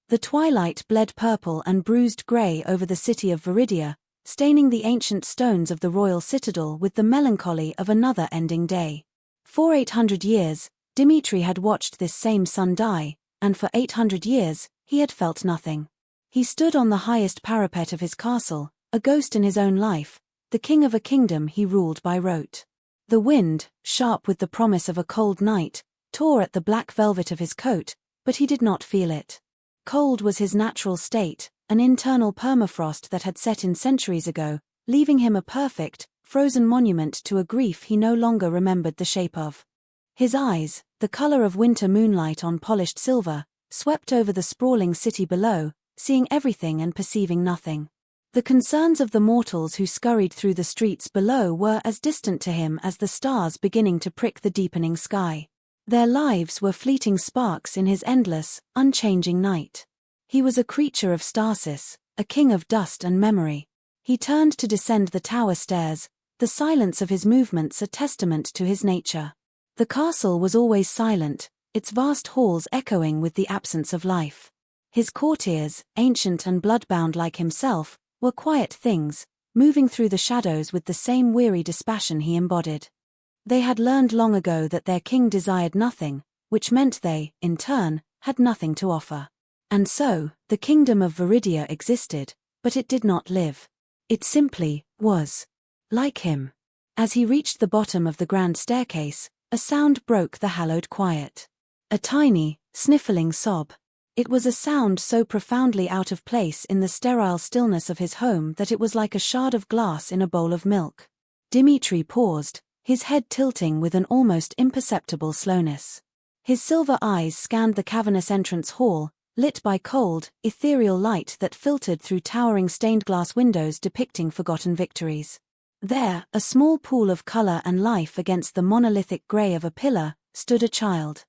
The twilight bled purple and bruised grey over the city of Viridia, staining the ancient stones of the royal citadel with the melancholy of another ending day. For 800 years, Dimitri had watched this same sun die, and for 800 years, he had felt nothing. He stood on the highest parapet of his castle, a ghost in his own life, the king of a kingdom he ruled by rote. The wind, sharp with the promise of a cold night, tore at the black velvet of his coat, but he did not feel it. Cold was his natural state, an internal permafrost that had set in centuries ago, leaving him a perfect, frozen monument to a grief he no longer remembered the shape of. His eyes, the color of winter moonlight on polished silver, swept over the sprawling city below, seeing everything and perceiving nothing. The concerns of the mortals who scurried through the streets below were as distant to him as the stars beginning to prick the deepening sky. Their lives were fleeting sparks in his endless, unchanging night. He was a creature of stasis, a king of dust and memory. He turned to descend the tower stairs, the silence of his movements a testament to his nature. The castle was always silent, its vast halls echoing with the absence of life. His courtiers, ancient and bloodbound like himself, were quiet things, moving through the shadows with the same weary dispassion he embodied. They had learned long ago that their king desired nothing, which meant they, in turn, had nothing to offer. And so, the kingdom of Viridia existed, but it did not live. It simply was. Like him. As he reached the bottom of the grand staircase, a sound broke the hallowed quiet. A tiny, sniffling sob. It was a sound so profoundly out of place in the sterile stillness of his home that it was like a shard of glass in a bowl of milk. Dimitri paused, his head tilting with an almost imperceptible slowness. His silver eyes scanned the cavernous entrance hall, lit by cold, ethereal light that filtered through towering stained-glass windows depicting forgotten victories. There, a small pool of color and life against the monolithic gray of a pillar, stood a child.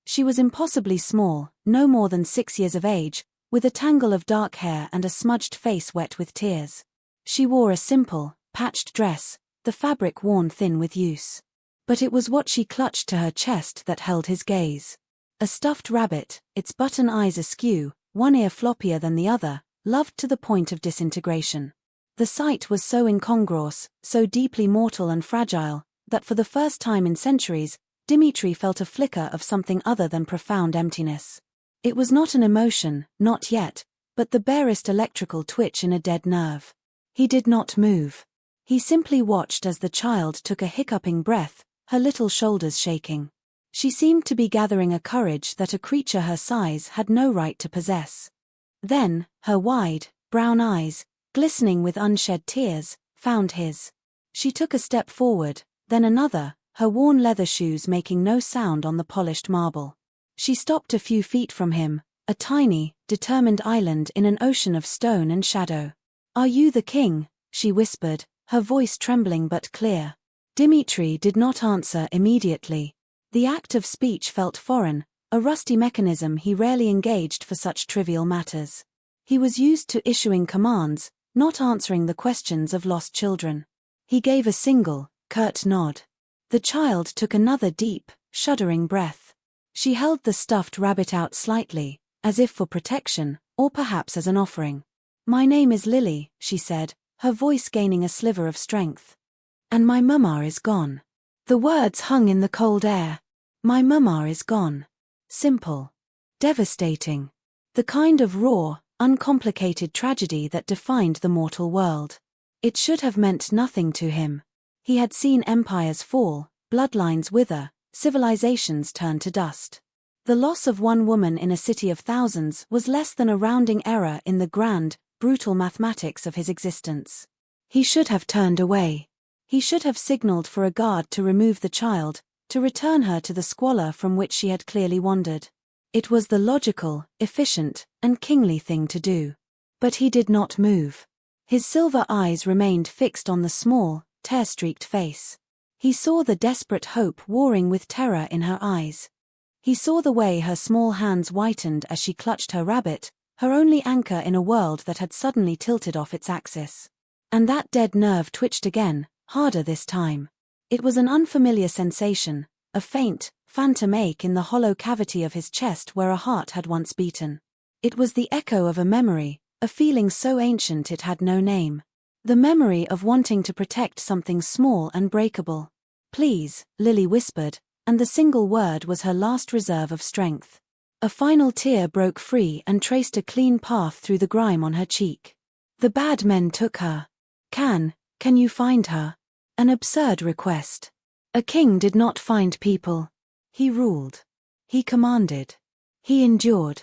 She was impossibly small, no more than 6 years of age, with a tangle of dark hair and a smudged face wet with tears. She wore a simple, patched dress, the fabric worn thin with use. But it was what she clutched to her chest that held his gaze. A stuffed rabbit, its button eyes askew, one ear floppier than the other, loved to the point of disintegration. The sight was so incongruous, so deeply mortal and fragile, that for the first time in centuries, Dimitri felt a flicker of something other than profound emptiness. It was not an emotion, not yet, but the barest electrical twitch in a dead nerve. He did not move. He simply watched as the child took a hiccuping breath, her little shoulders shaking. She seemed to be gathering a courage that a creature her size had no right to possess. Then, her wide, brown eyes, glistening with unshed tears, found his. She took a step forward, then another, her worn leather shoes making no sound on the polished marble. She stopped a few feet from him, a tiny, determined island in an ocean of stone and shadow. "Are you the king?" she whispered, her voice trembling but clear. Dimitri did not answer immediately. The act of speech felt foreign, a rusty mechanism he rarely engaged for such trivial matters. He was used to issuing commands, not answering the questions of lost children. He gave a single, curt nod. The child took another deep, shuddering breath. She held the stuffed rabbit out slightly, as if for protection, or perhaps as an offering. "My name is Lily," she said, her voice gaining a sliver of strength. "And my mama is gone." The words hung in the cold air. My mama is gone. Simple. Devastating. The kind of raw, uncomplicated tragedy that defined the mortal world. It should have meant nothing to him. He had seen empires fall, bloodlines wither, civilizations turn to dust. The loss of one woman in a city of thousands was less than a rounding error in the grand, brutal mathematics of his existence. He should have turned away. He should have signaled for a guard to remove the child, to return her to the squalor from which she had clearly wandered. It was the logical, efficient, and kingly thing to do. But he did not move. His silver eyes remained fixed on the small, tear-streaked face. He saw the desperate hope warring with terror in her eyes. He saw the way her small hands whitened as she clutched her rabbit, her only anchor in a world that had suddenly tilted off its axis. And that dead nerve twitched again, harder this time. It was an unfamiliar sensation, a faint, phantom ache in the hollow cavity of his chest where a heart had once beaten. It was the echo of a memory, a feeling so ancient it had no name. The memory of wanting to protect something small and breakable. "Please," Lily whispered, and the single word was her last reserve of strength. A final tear broke free and traced a clean path through the grime on her cheek. "The bad men took her. Can you find her?" An absurd request. A king did not find people. He ruled. He commanded. He endured.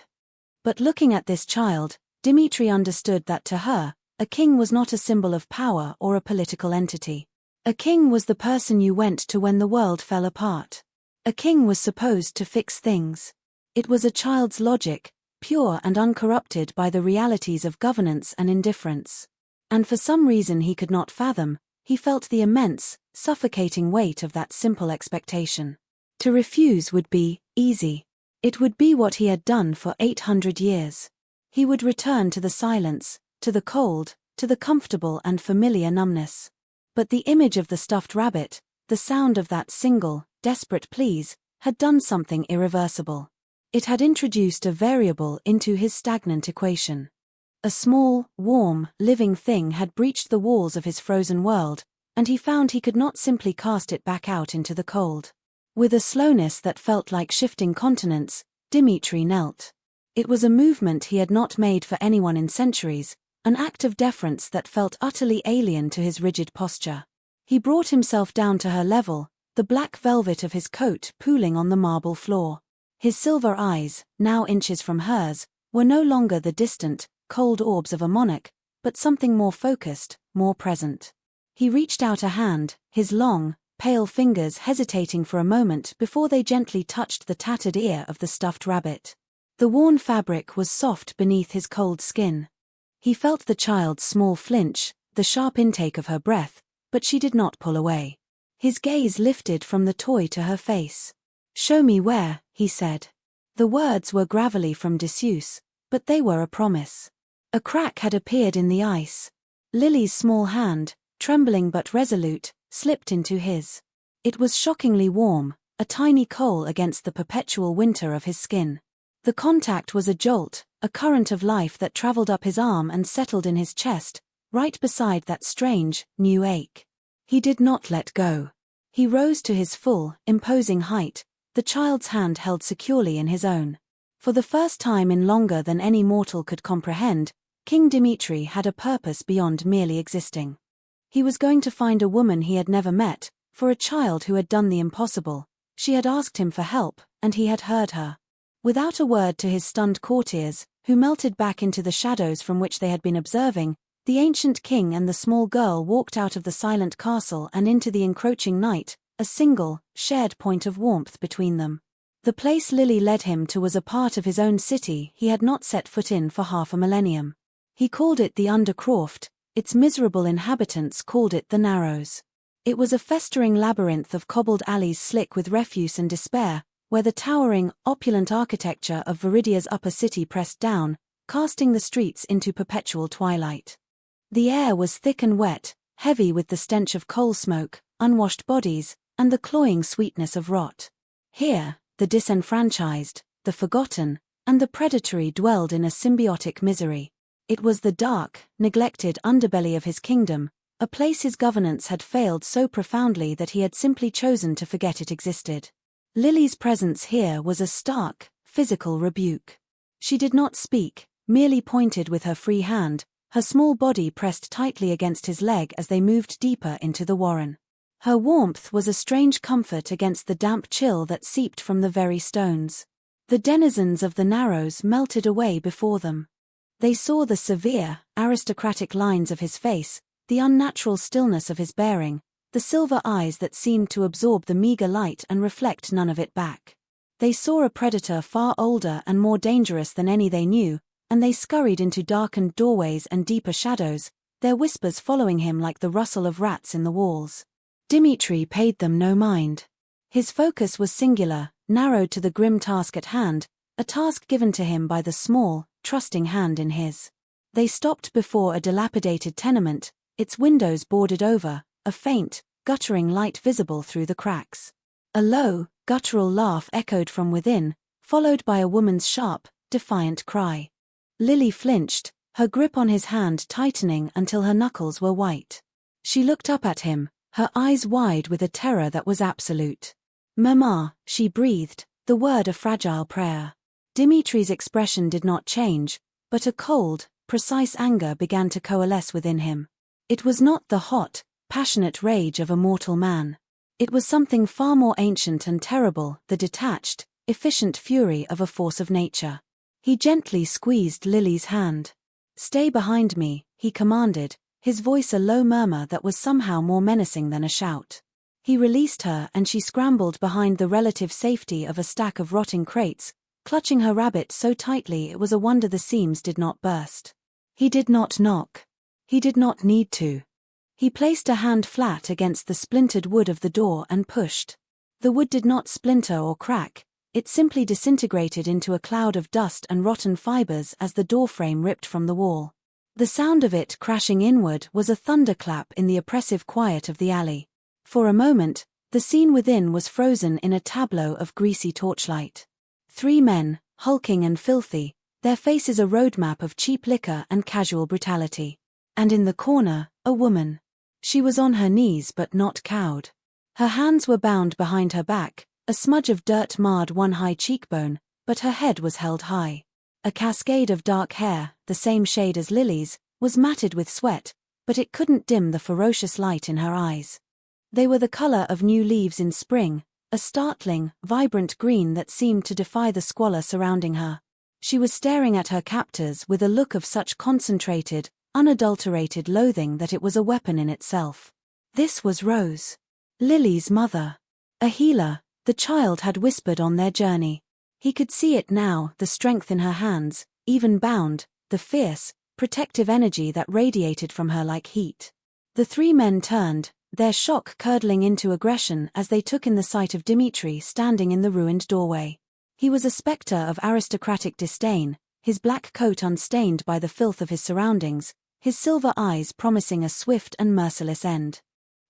But looking at this child, Dmitri understood that to her, a king was not a symbol of power or a political entity. A king was the person you went to when the world fell apart. A king was supposed to fix things. It was a child's logic, pure and uncorrupted by the realities of governance and indifference. And for some reason he could not fathom, he felt the immense, suffocating weight of that simple expectation. To refuse would be easy. It would be what he had done for 800 years. He would return to the silence, to the cold, to the comfortable and familiar numbness. But the image of the stuffed rabbit, the sound of that single, desperate pleas, had done something irreversible. It had introduced a variable into his stagnant equation. A small, warm, living thing had breached the walls of his frozen world, and he found he could not simply cast it back out into the cold. With a slowness that felt like shifting continents, Dmitri knelt. It was a movement he had not made for anyone in centuries, an act of deference that felt utterly alien to his rigid posture. He brought himself down to her level, the black velvet of his coat pooling on the marble floor. His silver eyes, now inches from hers, were no longer the distant, cold orbs of a monarch, but something more focused, more present. He reached out a hand, his long, pale fingers hesitating for a moment before they gently touched the tattered ear of the stuffed rabbit. The worn fabric was soft beneath his cold skin. He felt the child's small flinch, the sharp intake of her breath, but she did not pull away. His gaze lifted from the toy to her face. "Show me where," he said. The words were gravelly from disuse, but they were a promise. A crack had appeared in the ice. Lily's small hand, trembling but resolute, slipped into his. It was shockingly warm, a tiny coal against the perpetual winter of his skin. The contact was a jolt, a current of life that traveled up his arm and settled in his chest, right beside that strange, new ache. He did not let go. He rose to his full, imposing height, the child's hand held securely in his own. For the first time in longer than any mortal could comprehend, King Dmitri had a purpose beyond merely existing. He was going to find a woman he had never met, for a child who had done the impossible. She had asked him for help, and he had heard her. Without a word to his stunned courtiers, who melted back into the shadows from which they had been observing, the ancient king and the small girl walked out of the silent castle and into the encroaching night, a single, shared point of warmth between them. The place Lily led him to was a part of his own city he had not set foot in for half a millennium. He called it the Undercroft, its miserable inhabitants called it the Narrows. It was a festering labyrinth of cobbled alleys slick with refuse and despair, where the towering, opulent architecture of Viridia's upper city pressed down, casting the streets into perpetual twilight. The air was thick and wet, heavy with the stench of coal smoke, unwashed bodies, and the cloying sweetness of rot. Here, the disenfranchised, the forgotten, and the predatory dwelled in a symbiotic misery. It was the dark, neglected underbelly of his kingdom, a place his governance had failed so profoundly that he had simply chosen to forget it existed. Lily's presence here was a stark, physical rebuke. She did not speak, merely pointed with her free hand, her small body pressed tightly against his leg as they moved deeper into the warren. Her warmth was a strange comfort against the damp chill that seeped from the very stones. The denizens of the Narrows melted away before them. They saw the severe, aristocratic lines of his face, the unnatural stillness of his bearing, the silver eyes that seemed to absorb the meager light and reflect none of it back. They saw a predator far older and more dangerous than any they knew, and they scurried into darkened doorways and deeper shadows, their whispers following him like the rustle of rats in the walls. Dmitri paid them no mind. His focus was singular, narrowed to the grim task at hand, a task given to him by the small, trusting hand in his. They stopped before a dilapidated tenement, its windows boarded over, a faint, guttering light visible through the cracks. A low, guttural laugh echoed from within, followed by a woman's sharp, defiant cry. Lily flinched, her grip on his hand tightening until her knuckles were white. She looked up at him, her eyes wide with a terror that was absolute. "Mama," she breathed, the word a fragile prayer. Dimitri's expression did not change, but a cold, precise anger began to coalesce within him. It was not the hot, passionate rage of a mortal man. It was something far more ancient and terrible, the detached, efficient fury of a force of nature. He gently squeezed Lily's hand. "Stay behind me," he commanded, his voice a low murmur that was somehow more menacing than a shout. He released her and she scrambled behind the relative safety of a stack of rotting crates, clutching her rabbit so tightly it was a wonder the seams did not burst. He did not knock. He did not need to. He placed a hand flat against the splintered wood of the door and pushed. The wood did not splinter or crack, it simply disintegrated into a cloud of dust and rotten fibers as the doorframe ripped from the wall. The sound of it crashing inward was a thunderclap in the oppressive quiet of the alley. For a moment, the scene within was frozen in a tableau of greasy torchlight. 3 men, hulking and filthy, their faces a roadmap of cheap liquor and casual brutality. And in the corner, a woman. She was on her knees but not cowed. Her hands were bound behind her back, a smudge of dirt marred one high cheekbone, but her head was held high. A cascade of dark hair, the same shade as Lily's, was matted with sweat, but it couldn't dim the ferocious light in her eyes. They were the color of new leaves in spring, a startling, vibrant green that seemed to defy the squalor surrounding her. She was staring at her captors with a look of such concentrated, unadulterated loathing that it was a weapon in itself. This was Rose. Lily's mother. A healer, the child had whispered on their journey. He could see it now, the strength in her hands, even bound, the fierce, protective energy that radiated from her like heat. The 3 men turned, their shock curdling into aggression as they took in the sight of Dimitri standing in the ruined doorway. He was a specter of aristocratic disdain, his black coat unstained by the filth of his surroundings, his silver eyes promising a swift and merciless end.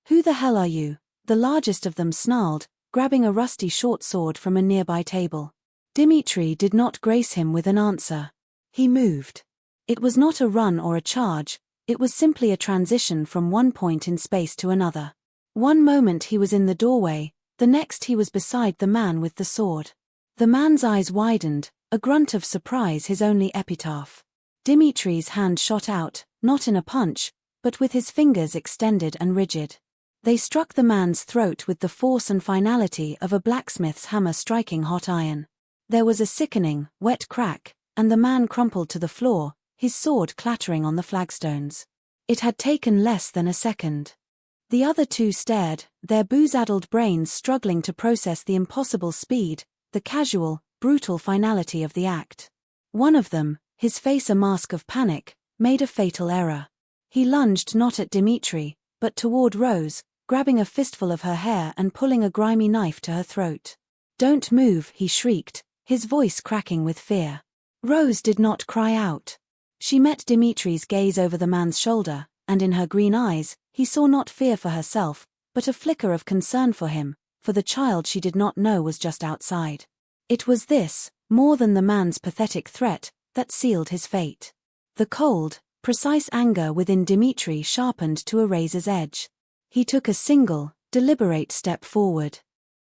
"Who the hell are you?" the largest of them snarled, grabbing a rusty short sword from a nearby table. Dimitri did not grace him with an answer. He moved. It was not a run or a charge, it was simply a transition from one point in space to another. One moment he was in the doorway, the next he was beside the man with the sword. The man's eyes widened, a grunt of surprise his only epitaph. Dimitri's hand shot out, not in a punch, but with his fingers extended and rigid. They struck the man's throat with the force and finality of a blacksmith's hammer striking hot iron. There was a sickening, wet crack, and the man crumpled to the floor, his sword clattering on the flagstones. It had taken less than a second. The other 2 stared, their booze-addled brains struggling to process the impossible speed, the casual, brutal finality of the act. One of them, his face a mask of panic, made a fatal error. He lunged not at Dimitri, but toward Rose, grabbing a fistful of her hair and pulling a grimy knife to her throat. "Don't move," he shrieked, his voice cracking with fear. Rose did not cry out. She met Dimitri's gaze over the man's shoulder, and in her green eyes, he saw not fear for herself, but a flicker of concern for him, for the child she did not know was just outside. It was this, more than the man's pathetic threat, that sealed his fate. The cold, precise anger within Dimitri sharpened to a razor's edge. He took a single, deliberate step forward.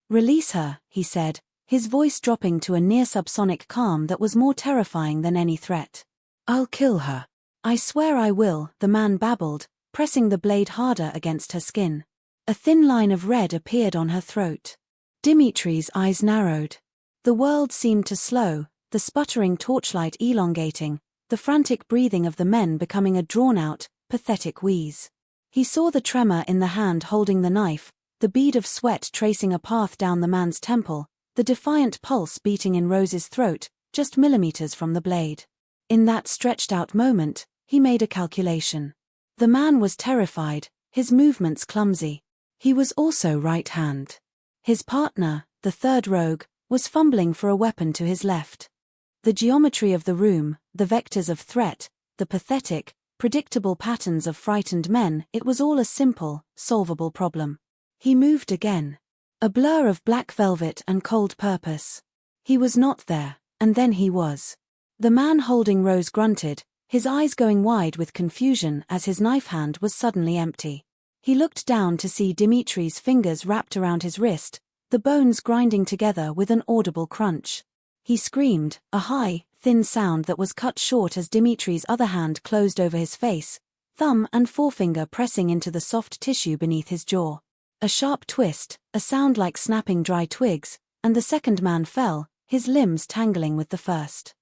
"Release her," he said, his voice dropping to a near-subsonic calm that was more terrifying than any threat. "I'll kill her. I swear I will," the man babbled, pressing the blade harder against her skin. A thin line of red appeared on her throat. Dimitri's eyes narrowed. The world seemed to slow, the sputtering torchlight elongating, the frantic breathing of the men becoming a drawn-out, pathetic wheeze. He saw the tremor in the hand holding the knife, the bead of sweat tracing a path down the man's temple, the defiant pulse beating in Rose's throat, just millimeters from the blade. In that stretched-out moment, he made a calculation. The man was terrified, his movements clumsy. He was also right-hand. His partner, the 3rd rogue, was fumbling for a weapon to his left. The geometry of the room, the vectors of threat, the pathetic, predictable patterns of frightened men, it was all a simple, solvable problem. He moved again. A blur of black velvet and cold purpose. He was not there, and then he was. The man holding Rose grunted, his eyes going wide with confusion as his knife hand was suddenly empty. He looked down to see Dimitri's fingers wrapped around his wrist, the bones grinding together with an audible crunch. He screamed, a high, thin sound that was cut short as Dimitri's other hand closed over his face, thumb and forefinger pressing into the soft tissue beneath his jaw. A sharp twist, a sound like snapping dry twigs, and the second man fell, his limbs tangling with the first.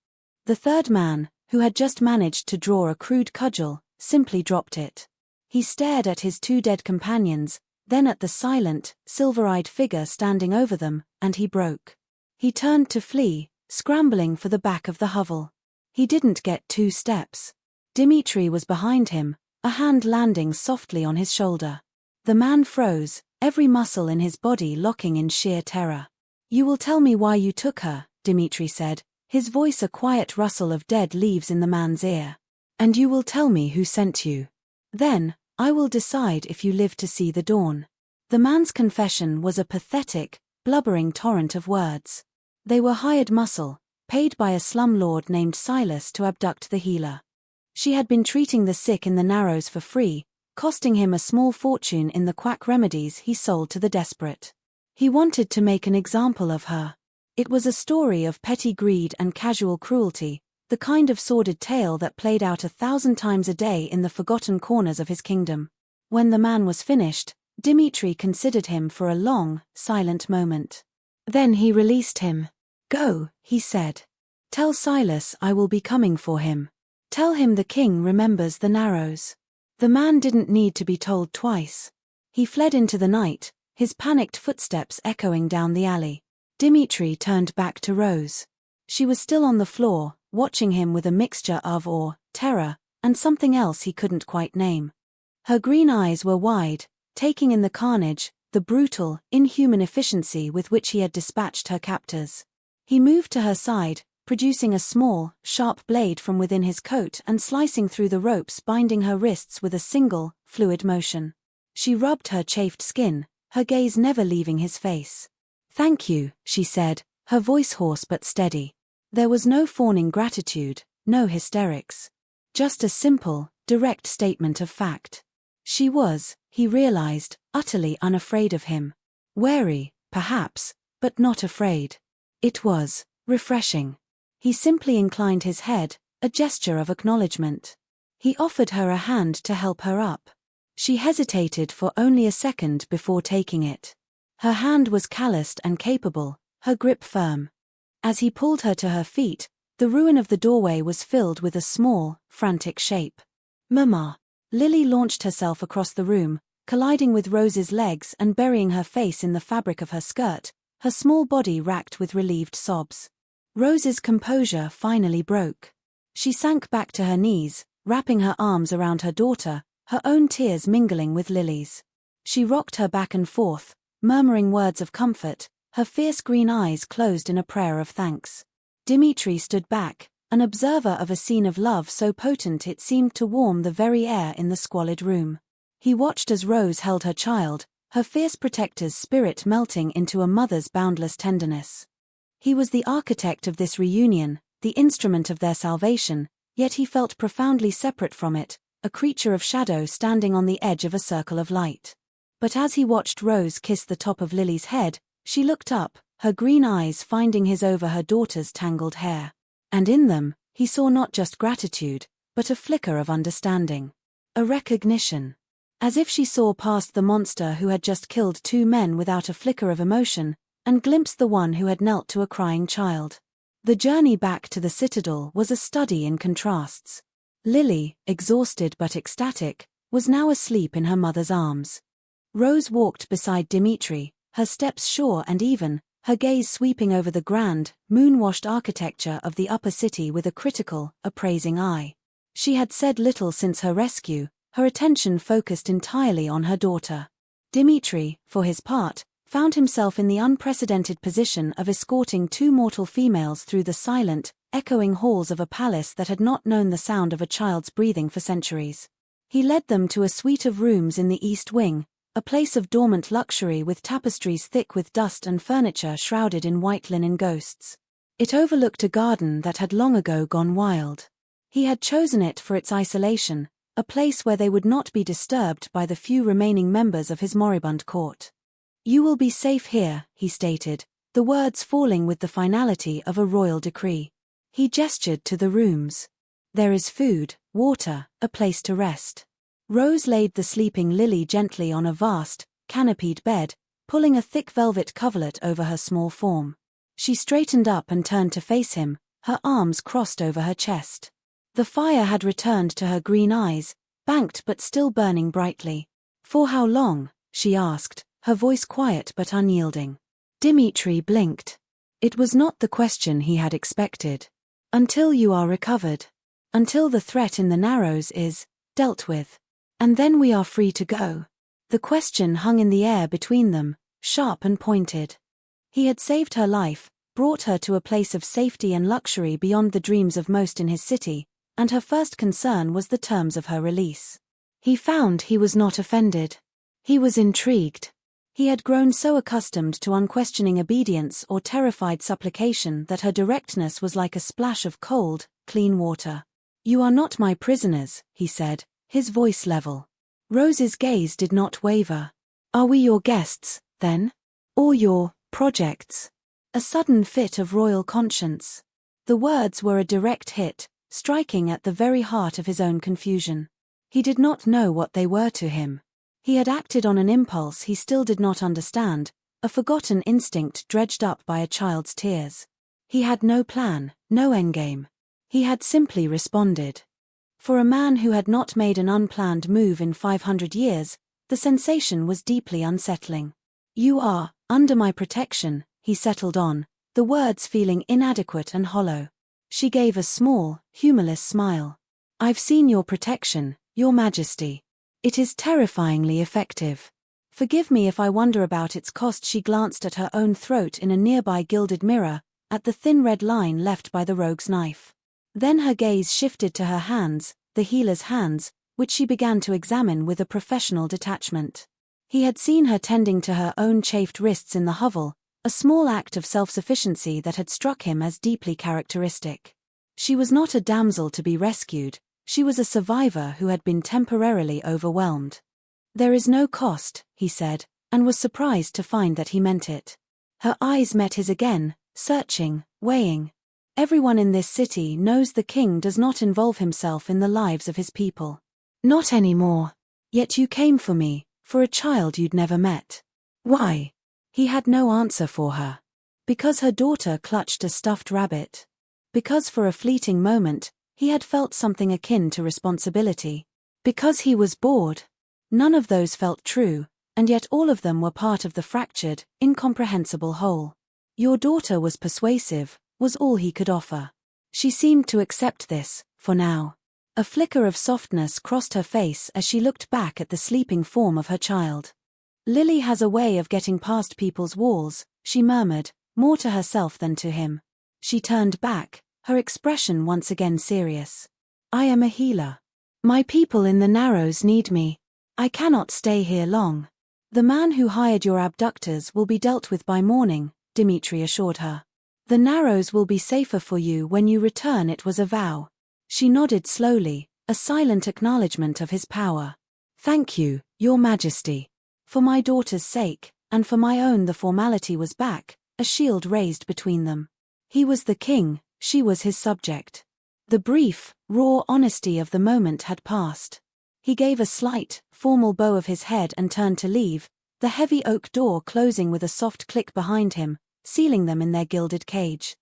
The third man, who had just managed to draw a crude cudgel, simply dropped it. He stared at his two dead companions, then at the silent, silver-eyed figure standing over them, and he broke. He turned to flee, scrambling for the back of the hovel. He didn't get 2 steps. Dimitri was behind him, a hand landing softly on his shoulder. The man froze, every muscle in his body locking in sheer terror. "You will tell me why you took her," Dimitri said, his voice a quiet rustle of dead leaves in the man's ear. "And you will tell me who sent you. Then, I will decide if you live to see the dawn." The man's confession was a pathetic, blubbering torrent of words. They were hired muscle, paid by a slumlord named Silas to abduct the healer. She had been treating the sick in the Narrows for free, costing him a small fortune in the quack remedies he sold to the desperate. He wanted to make an example of her. It was a story of petty greed and casual cruelty, the kind of sordid tale that played out 1,000 times a day in the forgotten corners of his kingdom. When the man was finished, Dimitri considered him for a long, silent moment. Then he released him. "Go," he said. "Tell Silas I will be coming for him. Tell him the king remembers the Narrows." The man didn't need to be told twice. He fled into the night, his panicked footsteps echoing down the alley. Dimitri turned back to Rose. She was still on the floor, watching him with a mixture of awe, terror, and something else he couldn't quite name. Her green eyes were wide, taking in the carnage, the brutal, inhuman efficiency with which he had dispatched her captors. He moved to her side, producing a small, sharp blade from within his coat and slicing through the ropes binding her wrists with a single, fluid motion. She rubbed her chafed skin, her gaze never leaving his face. "Thank you," she said, her voice hoarse but steady. There was no fawning gratitude, no hysterics. Just a simple, direct statement of fact. She was, he realized, utterly unafraid of him. Wary, perhaps, but not afraid. It was refreshing. He simply inclined his head, a gesture of acknowledgement. He offered her a hand to help her up. She hesitated for only a second before taking it. Her hand was calloused and capable, her grip firm. As he pulled her to her feet, the ruin of the doorway was filled with a small, frantic shape. "Mama!" Lily launched herself across the room, colliding with Rose's legs and burying her face in the fabric of her skirt, her small body racked with relieved sobs. Rose's composure finally broke. She sank back to her knees, wrapping her arms around her daughter, her own tears mingling with Lily's. She rocked her back and forth, murmuring words of comfort, her fierce green eyes closed in a prayer of thanks. Dimitri stood back, an observer of a scene of love so potent it seemed to warm the very air in the squalid room. He watched as Rose held her child, her fierce protector's spirit melting into a mother's boundless tenderness. He was the architect of this reunion, the instrument of their salvation, yet he felt profoundly separate from it, a creature of shadow standing on the edge of a circle of light. But as he watched Rose kiss the top of Lily's head, she looked up, her green eyes finding his over her daughter's tangled hair. And in them, he saw not just gratitude, but a flicker of understanding. A recognition. As if she saw past the monster who had just killed 2 men without a flicker of emotion, and glimpsed the one who had knelt to a crying child. The journey back to the citadel was a study in contrasts. Lily, exhausted but ecstatic, was now asleep in her mother's arms. Rose walked beside Dimitri, her steps sure and even, her gaze sweeping over the grand, moon-washed architecture of the upper city with a critical, appraising eye. She had said little since her rescue, her attention focused entirely on her daughter. Dimitri, for his part, found himself in the unprecedented position of escorting 2 mortal females through the silent, echoing halls of a palace that had not known the sound of a child's breathing for centuries. He led them to a suite of rooms in the East Wing, a place of dormant luxury with tapestries thick with dust and furniture shrouded in white linen ghosts. It overlooked a garden that had long ago gone wild. He had chosen it for its isolation, a place where they would not be disturbed by the few remaining members of his moribund court. "You will be safe here," he stated, the words falling with the finality of a royal decree. He gestured to the rooms. "There is food, water, a place to rest." Rose laid the sleeping Lily gently on a vast, canopied bed, pulling a thick velvet coverlet over her small form. She straightened up and turned to face him, her arms crossed over her chest. The fire had returned to her green eyes, banked but still burning brightly. "For how long?" she asked, her voice quiet but unyielding. Dimitri blinked. It was not the question he had expected. "Until you are recovered. Until the threat in the Narrows is dealt with. And then we are free to go." The question hung in the air between them, sharp and pointed. He had saved her life, brought her to a place of safety and luxury beyond the dreams of most in his city, and her first concern was the terms of her release. He found he was not offended. He was intrigued. He had grown so accustomed to unquestioning obedience or terrified supplication that her directness was like a splash of cold, clean water. "You are not my prisoners," he said, his voice level. Rose's gaze did not waver. "Are we your guests, then? Or your projects?" A sudden fit of royal conscience. The words were a direct hit, striking at the very heart of his own confusion. He did not know what they were to him. He had acted on an impulse he still did not understand, a forgotten instinct dredged up by a child's tears. He had no plan, no endgame. He had simply responded. For a man who had not made an unplanned move in 500 years, the sensation was deeply unsettling. "You are under my protection," he settled on, the words feeling inadequate and hollow. She gave a small, humorless smile. "I've seen your protection, Your Majesty. It is terrifyingly effective. Forgive me if I wonder about its cost." She glanced at her own throat in a nearby gilded mirror, at the thin red line left by the rogue's knife. Then her gaze shifted to her hands, the healer's hands, which she began to examine with a professional detachment. He had seen her tending to her own chafed wrists in the hovel, a small act of self-sufficiency that had struck him as deeply characteristic. She was not a damsel to be rescued, she was a survivor who had been temporarily overwhelmed. "There is no cost," he said, and was surprised to find that he meant it. Her eyes met his again, searching, weighing. "Everyone in this city knows the king does not involve himself in the lives of his people. Not anymore. Yet you came for me, for a child you'd never met. Why?" He had no answer for her. Because her daughter clutched a stuffed rabbit. Because for a fleeting moment, he had felt something akin to responsibility. Because he was bored. None of those felt true, and yet all of them were part of the fractured, incomprehensible whole. "Your daughter was persuasive," was all he could offer. She seemed to accept this, for now. A flicker of softness crossed her face as she looked back at the sleeping form of her child. "Lily has a way of getting past people's walls," she murmured, more to herself than to him. She turned back, her expression once again serious. "I am a healer. My people in the Narrows need me. I cannot stay here long." "The man who hired your abductors will be dealt with by morning," Dimitri assured her. "The Narrows will be safer for you when you return." It was a vow. She nodded slowly, a silent acknowledgement of his power. "Thank you, Your Majesty. For my daughter's sake, and for my own." The formality was back, a shield raised between them. He was the king, she was his subject. The brief, raw honesty of the moment had passed. He gave a slight, formal bow of his head and turned to leave, the heavy oak door closing with a soft click behind him, sealing them in their gilded cage.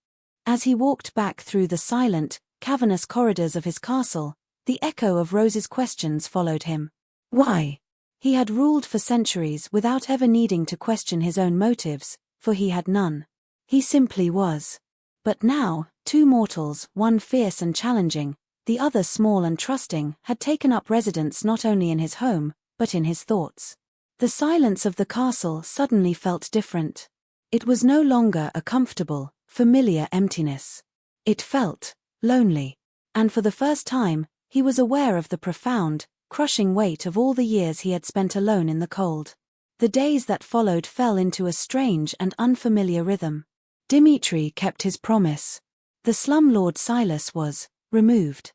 As he walked back through the silent, cavernous corridors of his castle, the echo of Rose's questions followed him. Why? He had ruled for centuries without ever needing to question his own motives, for he had none. He simply was. But now, two mortals, one fierce and challenging, the other small and trusting, had taken up residence not only in his home, but in his thoughts. The silence of the castle suddenly felt different. It was no longer a comfortable, familiar emptiness. It felt lonely. And for the first time, he was aware of the profound, crushing weight of all the years he had spent alone in the cold. The days that followed fell into a strange and unfamiliar rhythm. Dimitri kept his promise. The slumlord Silas was removed.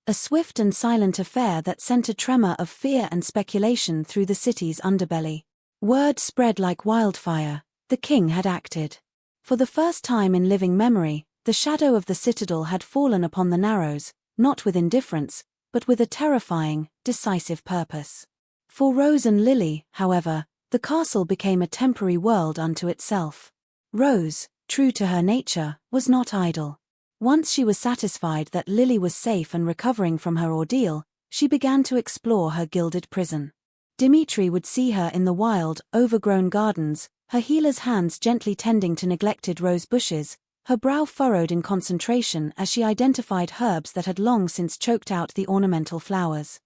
A swift and silent affair that sent a tremor of fear and speculation through the city's underbelly. Word spread like wildfire. The king had acted. For the first time in living memory, the shadow of the citadel had fallen upon the Narrows, not with indifference, but with a terrifying, decisive purpose. For Rose and Lily, however, the castle became a temporary world unto itself. Rose, true to her nature, was not idle. Once she was satisfied that Lily was safe and recovering from her ordeal, she began to explore her gilded prison. Dimitri would see her in the wild, overgrown gardens, her healer's hands gently tending to neglected rose bushes, her brow furrowed in concentration as she identified herbs that had long since choked out the ornamental flowers.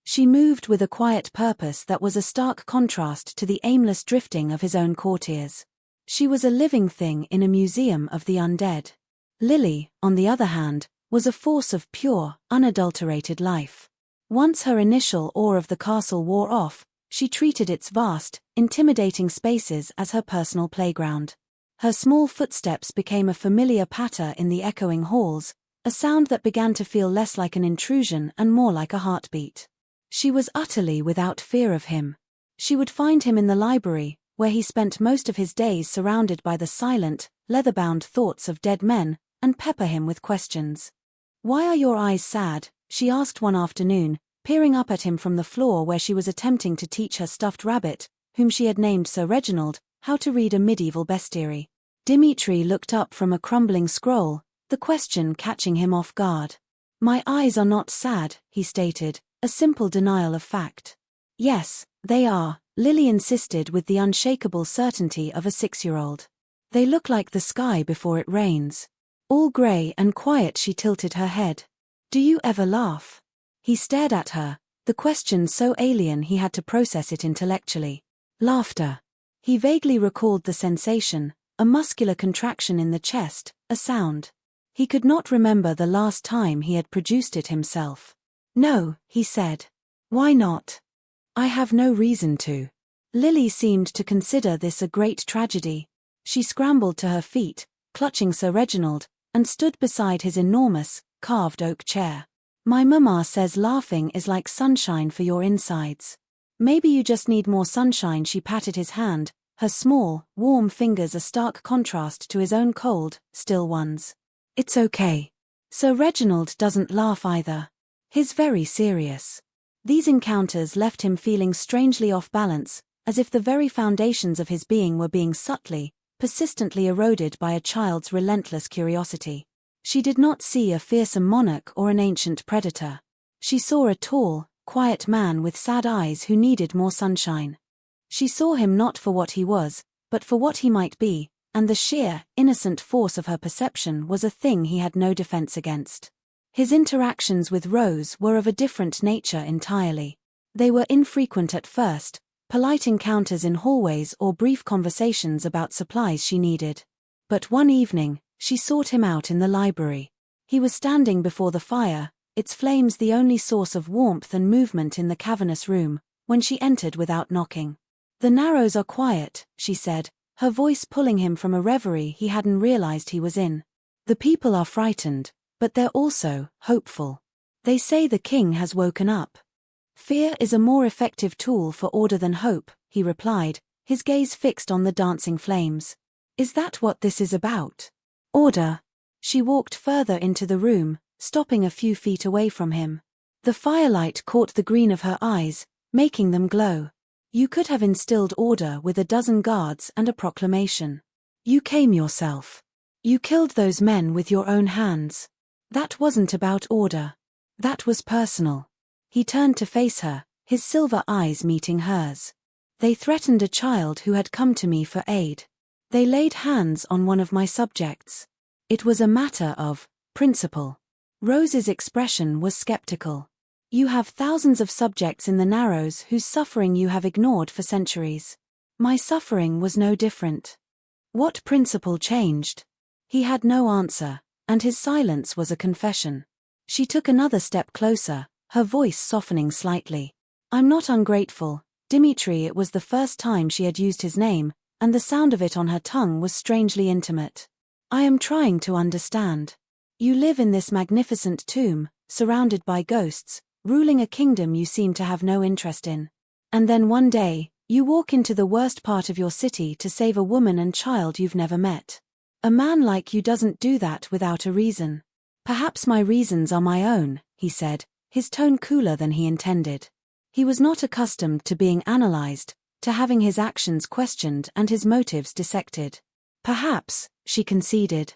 She moved with a quiet purpose that was a stark contrast to the aimless drifting of his own courtiers. She was a living thing in a museum of the undead. Lily, on the other hand, was a force of pure, unadulterated life. Once her initial awe of the castle wore off, she treated its vast, intimidating spaces as her personal playground. Her small footsteps became a familiar patter in the echoing halls, a sound that began to feel less like an intrusion and more like a heartbeat. She was utterly without fear of him. She would find him in the library, where he spent most of his days surrounded by the silent, leather-bound thoughts of dead men, and pepper him with questions. "Why are your eyes sad?" she asked one afternoon, peering up at him from the floor where she was attempting to teach her stuffed rabbit, whom she had named Sir Reginald, how to read a medieval bestiary. Dimitri looked up from a crumbling scroll, the question catching him off guard. "My eyes are not sad," he stated, a simple denial of fact. "Yes, they are," Lily insisted with the unshakable certainty of a 6-year-old. "They look like the sky before it rains. All grey and quiet." She tilted her head. "Do you ever laugh?" He stared at her, the question so alien he had to process it intellectually. Laughter. He vaguely recalled the sensation, a muscular contraction in the chest, a sound. He could not remember the last time he had produced it himself. "No," he said. "Why not?" "I have no reason to." Lily seemed to consider this a great tragedy. She scrambled to her feet, clutching Sir Reginald, and stood beside his enormous, carved oak chair. "My mama says laughing is like sunshine for your insides. Maybe you just need more sunshine." She patted his hand, her small, warm fingers a stark contrast to his own cold, still ones. "It's okay. Sir Reginald doesn't laugh either. He's very serious." These encounters left him feeling strangely off balance, as if the very foundations of his being were being subtly, persistently eroded by a child's relentless curiosity. She did not see a fearsome monarch or an ancient predator. She saw a tall, quiet man with sad eyes who needed more sunshine. She saw him not for what he was, but for what he might be, and the sheer, innocent force of her perception was a thing he had no defense against. His interactions with Rose were of a different nature entirely. They were infrequent at first, polite encounters in hallways or brief conversations about supplies she needed. But one evening, she sought him out in the library. He was standing before the fire, its flames the only source of warmth and movement in the cavernous room, when she entered without knocking. "The Narrows are quiet," she said, her voice pulling him from a reverie he hadn't realized he was in. "The people are frightened, but they're also hopeful. They say the king has woken up." "Fear is a more effective tool for order than hope," he replied, his gaze fixed on the dancing flames. "Is that what this is about? Order?" She walked further into the room, stopping a few feet away from him. The firelight caught the green of her eyes, making them glow. "You could have instilled order with a dozen guards and a proclamation. You came yourself. You killed those men with your own hands. That wasn't about order. That was personal." He turned to face her, his silver eyes meeting hers. "They threatened a child who had come to me for aid. They laid hands on one of my subjects. It was a matter of principle." Rose's expression was skeptical. "You have thousands of subjects in the Narrows whose suffering you have ignored for centuries. My suffering was no different. What principle changed?" He had no answer, and his silence was a confession. She took another step closer, her voice softening slightly. "I'm not ungrateful, Dimitri." It was the first time she had used his name, and the sound of it on her tongue was strangely intimate. I am trying to understand. You live in this magnificent tomb, surrounded by ghosts, ruling a kingdom you seem to have no interest in. And then one day, you walk into the worst part of your city to save a woman and child you've never met. A man like you doesn't do that without a reason. Perhaps my reasons are my own, he said, his tone cooler than he intended. He was not accustomed to being analyzed, to having his actions questioned and his motives dissected. Perhaps, she conceded.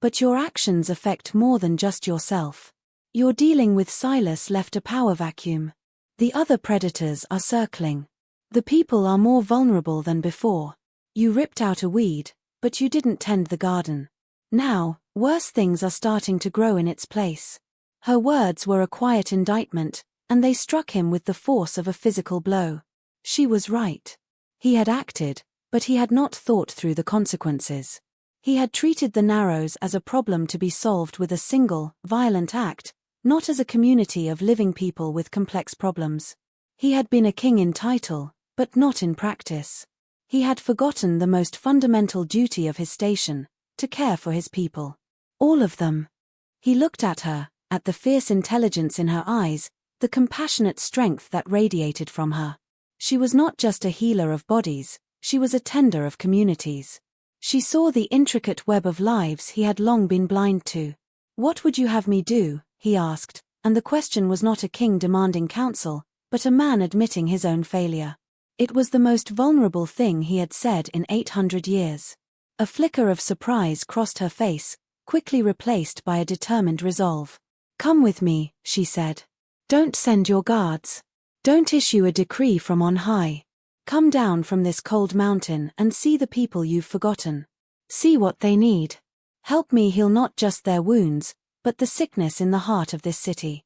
But your actions affect more than just yourself. Your dealing with Silas left a power vacuum. The other predators are circling. The people are more vulnerable than before. You ripped out a weed, but you didn't tend the garden. Now, worse things are starting to grow in its place. Her words were a quiet indictment, and they struck him with the force of a physical blow. She was right. He had acted, but he had not thought through the consequences. He had treated the Narrows as a problem to be solved with a single, violent act, not as a community of living people with complex problems. He had been a king in title, but not in practice. He had forgotten the most fundamental duty of his station, to care for his people. All of them. He looked at her, at the fierce intelligence in her eyes, the compassionate strength that radiated from her. She was not just a healer of bodies, she was a tender of communities. She saw the intricate web of lives he had long been blind to. What would you have me do? He asked, and the question was not a king demanding counsel, but a man admitting his own failure. It was the most vulnerable thing he had said in 800 years. A flicker of surprise crossed her face, quickly replaced by a determined resolve. Come with me, she said. Don't send your guards. Don't issue a decree from on high. Come down from this cold mountain and see the people you've forgotten. See what they need. Help me heal not just their wounds, but the sickness in the heart of this city.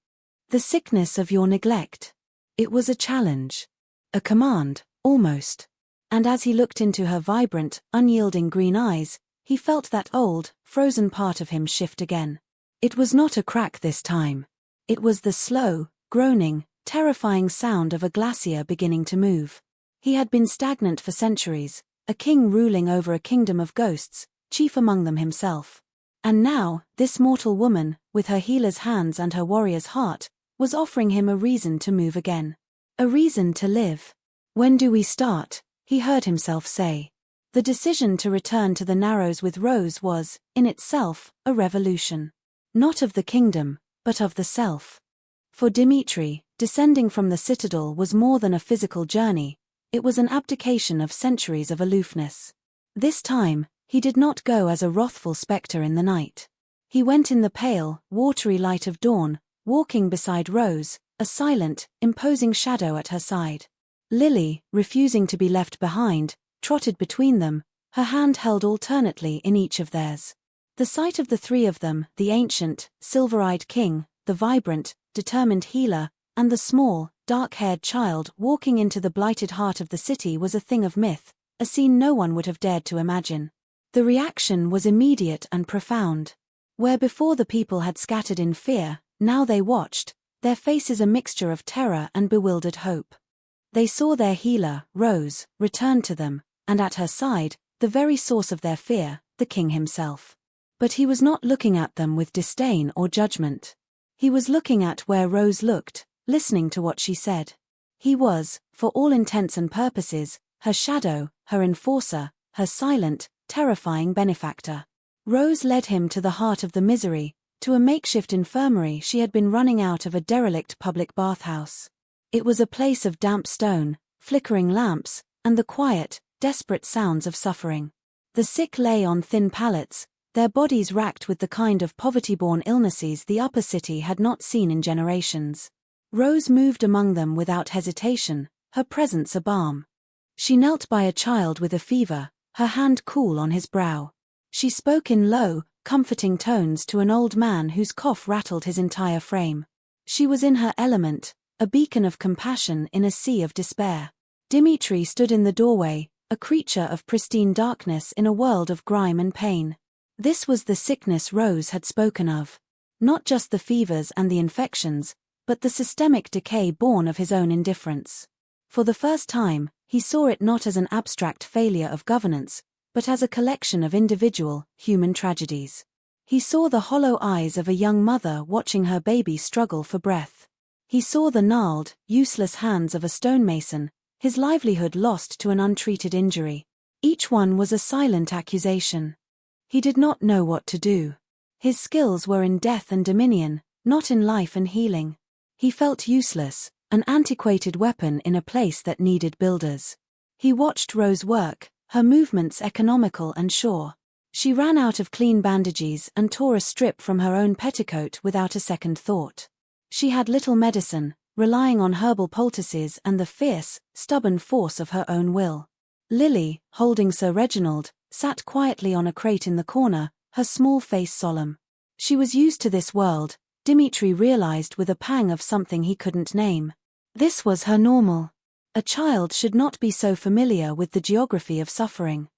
The sickness of your neglect. It was a challenge. A command, almost. And as he looked into her vibrant, unyielding green eyes, he felt that old, frozen part of him shift again. It was not a crack this time. It was the slow, groaning, terrifying sound of a glacier beginning to move. He had been stagnant for centuries, a king ruling over a kingdom of ghosts, chief among them himself. And now, this mortal woman, with her healer's hands and her warrior's heart, was offering him a reason to move again. A reason to live. When do we start? He heard himself say. The decision to return to the Narrows with Rose was, in itself, a revolution. Not of the kingdom, but of the self. For Dimitri, descending from the citadel was more than a physical journey, it was an abdication of centuries of aloofness. This time, he did not go as a wrathful spectre in the night. He went in the pale, watery light of dawn, walking beside Rose, a silent, imposing shadow at her side. Lily, refusing to be left behind, trotted between them, her hand held alternately in each of theirs. The sight of the three of them, the ancient, silver-eyed king, the vibrant, determined healer, and the small, dark-haired child walking into the blighted heart of the city was a thing of myth, a scene no one would have dared to imagine. The reaction was immediate and profound. Where before the people had scattered in fear, now they watched, their faces a mixture of terror and bewildered hope. They saw their healer, Rose, return to them, and at her side, the very source of their fear, the king himself. But he was not looking at them with disdain or judgment. He was looking at where Rose looked, listening to what she said. He was, for all intents and purposes, her shadow, her enforcer, her silent, terrifying benefactor. Rose led him to the heart of the misery, to a makeshift infirmary she had been running out of a derelict public bathhouse. It was a place of damp stone, flickering lamps, and the quiet, desperate sounds of suffering. The sick lay on thin pallets, their bodies racked with the kind of poverty-born illnesses the upper city had not seen in generations. Rose moved among them without hesitation, her presence a balm. She knelt by a child with a fever, her hand cool on his brow. She spoke in low, comforting tones to an old man whose cough rattled his entire frame. She was in her element, a beacon of compassion in a sea of despair. Dimitri stood in the doorway, a creature of pristine darkness in a world of grime and pain. This was the sickness Rose had spoken of. Not just the fevers and the infections, but the systemic decay born of his own indifference. For the first time, he saw it not as an abstract failure of governance, but as a collection of individual, human tragedies. He saw the hollow eyes of a young mother watching her baby struggle for breath. He saw the gnarled, useless hands of a stonemason, his livelihood lost to an untreated injury. Each one was a silent accusation. He did not know what to do. His skills were in death and dominion, not in life and healing. He felt useless, an antiquated weapon in a place that needed builders. He watched Rose work, her movements economical and sure. She ran out of clean bandages and tore a strip from her own petticoat without a second thought. She had little medicine, relying on herbal poultices and the fierce, stubborn force of her own will. Lily, holding Sir Reginald, sat quietly on a crate in the corner, her small face solemn. She was used to this world, Dimitri realized with a pang of something he couldn't name. This was her normal. A child should not be so familiar with the geography of suffering.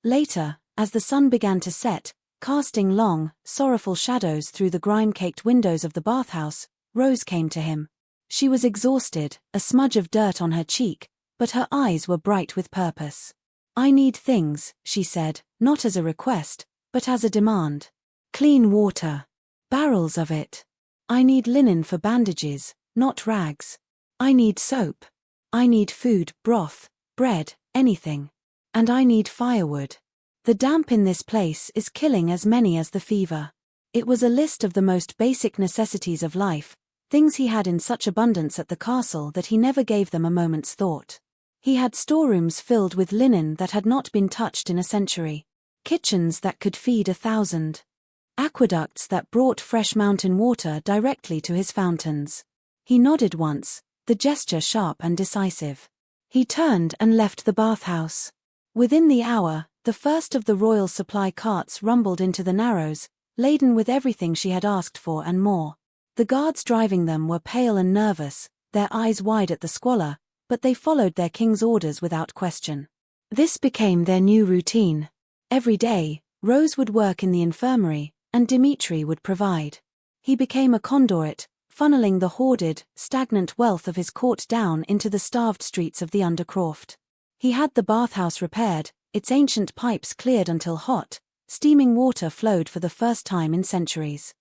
Later, as the sun began to set, casting long, sorrowful shadows through the grime-caked windows of the bathhouse, Rose came to him. She was exhausted, a smudge of dirt on her cheek, but her eyes were bright with purpose. "I need things," she said, not as a request, but as a demand. "Clean water. Barrels of it. I need linen for bandages, not rags. I need soap. I need food, broth, bread, anything. And I need firewood. The damp in this place is killing as many as the fever." It was a list of the most basic necessities of life, things he had in such abundance at the castle that he never gave them a moment's thought. He had storerooms filled with linen that had not been touched in a century. Kitchens that could feed 1,000. Aqueducts that brought fresh mountain water directly to his fountains. He nodded once, the gesture sharp and decisive. He turned and left the bathhouse. Within the hour, the first of the royal supply carts rumbled into the Narrows, laden with everything she had asked for and more. The guards driving them were pale and nervous, their eyes wide at the squalor, but they followed their king's orders without question. This became their new routine. Every day, Rose would work in the infirmary, and Dimitri would provide. He became a conduit, funneling the hoarded, stagnant wealth of his court down into the starved streets of the Undercroft. He had the bathhouse repaired, its ancient pipes cleared until hot, steaming water flowed for the first time in centuries.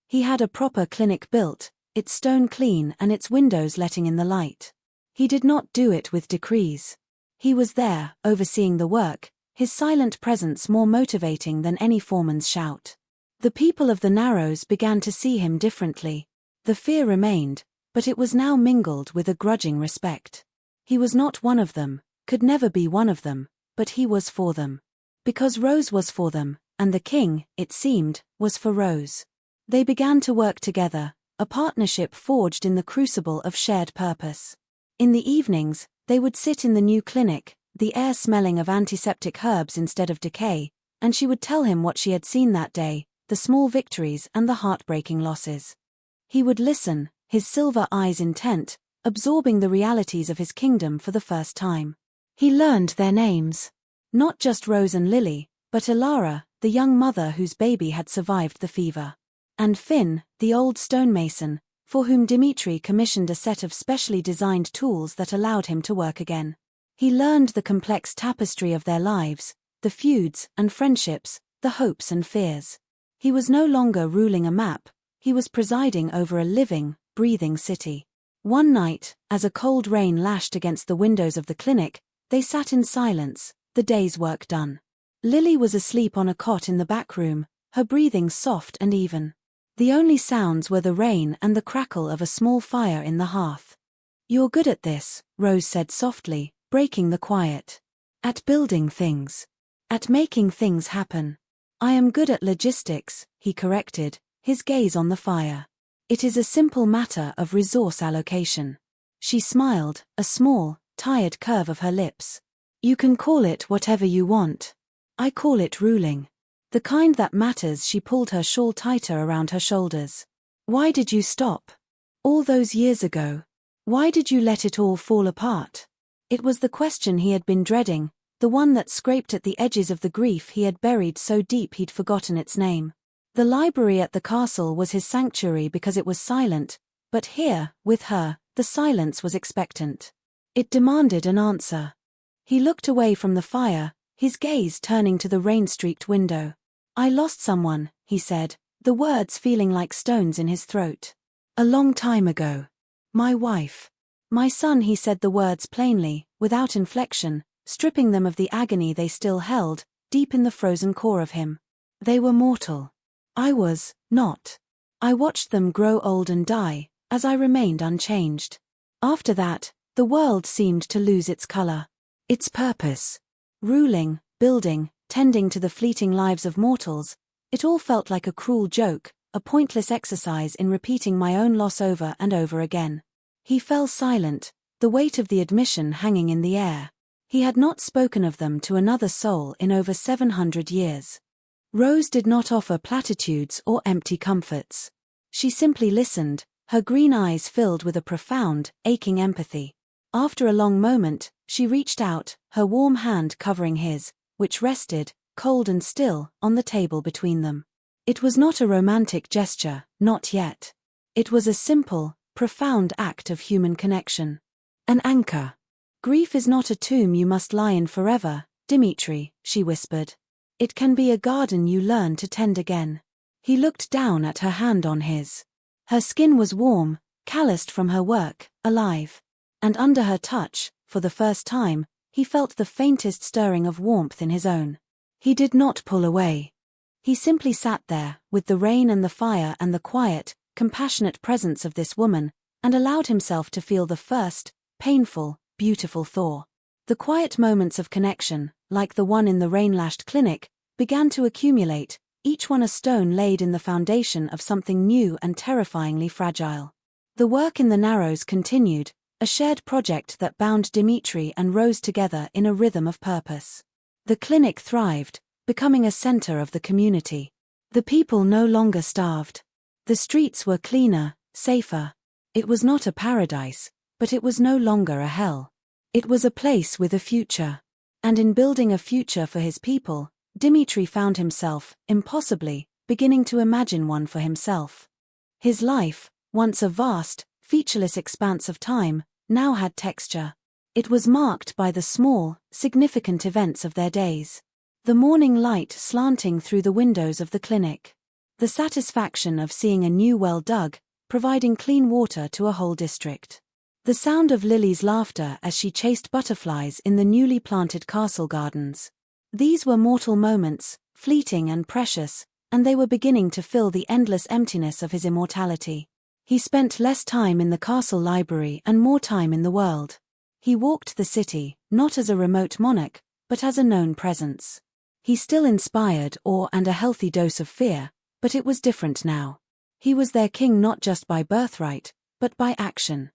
He had a proper clinic built, its stone clean and its windows letting in the light. He did not do it with decrees. He was there, overseeing the work, his silent presence more motivating than any foreman's shout. The people of the Narrows began to see him differently. The fear remained, but it was now mingled with a grudging respect. He was not one of them, could never be one of them, but he was for them. Because Rose was for them, and the king, it seemed, was for Rose. They began to work together, a partnership forged in the crucible of shared purpose. In the evenings, they would sit in the new clinic, the air smelling of antiseptic herbs instead of decay, and she would tell him what she had seen that day, the small victories and the heartbreaking losses. He would listen, his silver eyes intent, absorbing the realities of his kingdom for the first time. He learned their names. Not just Rose and Lily, but Ilara, the young mother whose baby had survived the fever. And Finn, the old stonemason, for whom Dimitri commissioned a set of specially designed tools that allowed him to work again. He learned the complex tapestry of their lives, the feuds and friendships, the hopes and fears. He was no longer ruling a map, he was presiding over a living, breathing city. One night, as a cold rain lashed against the windows of the clinic, they sat in silence, the day's work done. Lily was asleep on a cot in the back room, her breathing soft and even. The only sounds were the rain and the crackle of a small fire in the hearth. "You're good at this," Rose said softly, breaking the quiet. "At building things. At making things happen." "I am good at logistics," he corrected, his gaze on the fire. "It is a simple matter of resource allocation." She smiled, a small, tired curve of her lips. "You can call it whatever you want. I call it ruling. The kind that matters." She pulled her shawl tighter around her shoulders. "Why did you stop? All those years ago. Why did you let it all fall apart?" It was the question he had been dreading, the one that scraped at the edges of the grief he had buried so deep he'd forgotten its name. The library at the castle was his sanctuary because it was silent, but here, with her, the silence was expectant. It demanded an answer. He looked away from the fire, his gaze turning to the rain-streaked window. "I lost someone," he said, the words feeling like stones in his throat. "A long time ago. My wife. My son," he said the words plainly, without inflection, stripping them of the agony they still held, deep in the frozen core of him. They were mortal. I was not. I watched them grow old and die, as I remained unchanged. After that, the world seemed to lose its color. Its purpose. Ruling, building, tending to the fleeting lives of mortals, it all felt like a cruel joke, a pointless exercise in repeating my own loss over and over again. He fell silent, the weight of the admission hanging in the air. He had not spoken of them to another soul in over 700 years. Rose did not offer platitudes or empty comforts. She simply listened, her green eyes filled with a profound, aching empathy. After a long moment, she reached out, her warm hand covering his, which rested, cold and still, on the table between them. It was not a romantic gesture, not yet. It was a simple, profound act of human connection. An anchor. "Grief is not a tomb you must lie in forever, Dimitri," she whispered. "It can be a garden you learn to tend again." He looked down at her hand on his. Her skin was warm, calloused from her work, alive. And under her touch, for the first time, he felt the faintest stirring of warmth in his own. He did not pull away. He simply sat there, with the rain and the fire and the quiet, compassionate presence of this woman, and allowed himself to feel the first, painful, beautiful thaw. The quiet moments of connection, like the one in the rain-lashed clinic, began to accumulate, each one a stone laid in the foundation of something new and terrifyingly fragile. The work in the Narrows continued, a shared project that bound Dimitri and Rose together in a rhythm of purpose. The clinic thrived, becoming a center of the community. The people no longer starved. The streets were cleaner, safer. It was not a paradise, but it was no longer a hell. It was a place with a future. And in building a future for his people, Dimitri found himself, impossibly, beginning to imagine one for himself. His life, once a vast, featureless expanse of time, now had texture. It was marked by the small, significant events of their days. The morning light slanting through the windows of the clinic. The satisfaction of seeing a new well dug, providing clean water to a whole district. The sound of Lily's laughter as she chased butterflies in the newly planted castle gardens. These were mortal moments, fleeting and precious, and they were beginning to fill the endless emptiness of his immortality. He spent less time in the castle library and more time in the world. He walked the city, not as a remote monarch, but as a known presence. He still inspired awe and a healthy dose of fear, but it was different now. He was their king not just by birthright, but by action.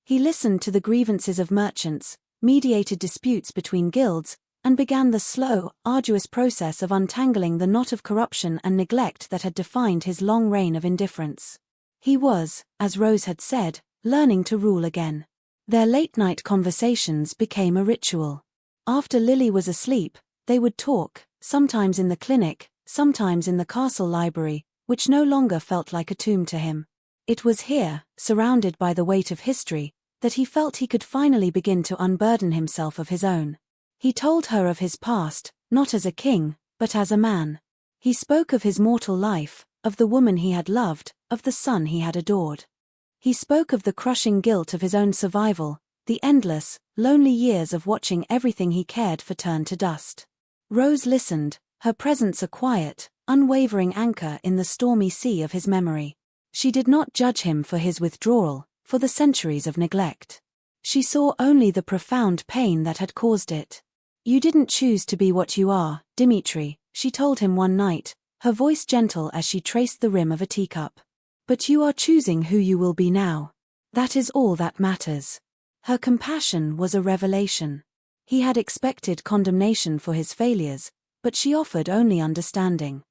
He listened to the grievances of merchants, mediated disputes between guilds, and began the slow, arduous process of untangling the knot of corruption and neglect that had defined his long reign of indifference. He was, as Rose had said, learning to rule again. Their late-night conversations became a ritual. After Lily was asleep, they would talk, sometimes in the clinic, sometimes in the castle library, which no longer felt like a tomb to him. It was here, surrounded by the weight of history, that he felt he could finally begin to unburden himself of his own. He told her of his past, not as a king, but as a man. He spoke of his mortal life, of the woman he had loved, of the son he had adored. He spoke of the crushing guilt of his own survival, the endless, lonely years of watching everything he cared for turn to dust. Rose listened, her presence a quiet, unwavering anchor in the stormy sea of his memory. She did not judge him for his withdrawal, for the centuries of neglect. She saw only the profound pain that had caused it. "You didn't choose to be what you are, Dimitri," she told him one night, her voice gentle as she traced the rim of a teacup. "But you are choosing who you will be now. That is all that matters." Her compassion was a revelation. He had expected condemnation for his failures, but she offered only understanding.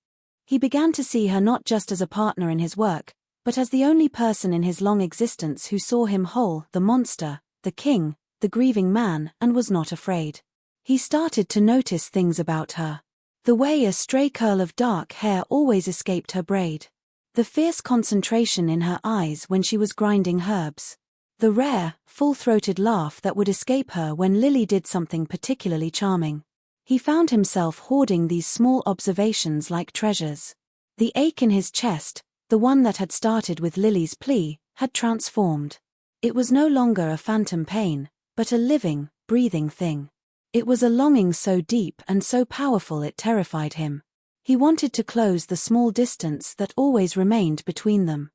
He began to see her not just as a partner in his work, but as the only person in his long existence who saw him whole, the monster, the king, the grieving man, and was not afraid. He started to notice things about her. The way a stray curl of dark hair always escaped her braid. The fierce concentration in her eyes when she was grinding herbs. The rare, full-throated laugh that would escape her when Lily did something particularly charming. He found himself hoarding these small observations like treasures. The ache in his chest, the one that had started with Lily's plea, had transformed. It was no longer a phantom pain, but a living, breathing thing. It was a longing so deep and so powerful it terrified him. He wanted to close the small distance that always remained between them.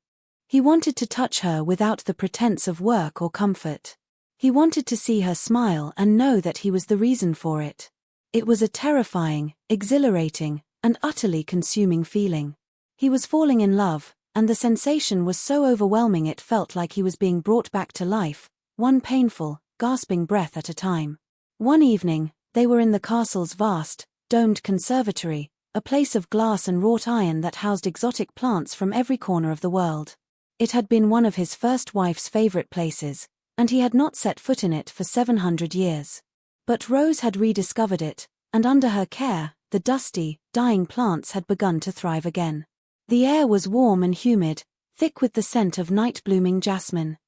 He wanted to touch her without the pretense of work or comfort. He wanted to see her smile and know that he was the reason for it. It was a terrifying, exhilarating, and utterly consuming feeling. He was falling in love, and the sensation was so overwhelming it felt like he was being brought back to life, one painful, gasping breath at a time. One evening, they were in the castle's vast, domed conservatory, a place of glass and wrought iron that housed exotic plants from every corner of the world. It had been one of his first wife's favorite places, and he had not set foot in it for 700 years. But Rose had rediscovered it, and under her care, the dusty, dying plants had begun to thrive again. The air was warm and humid, thick with the scent of night-blooming jasmine.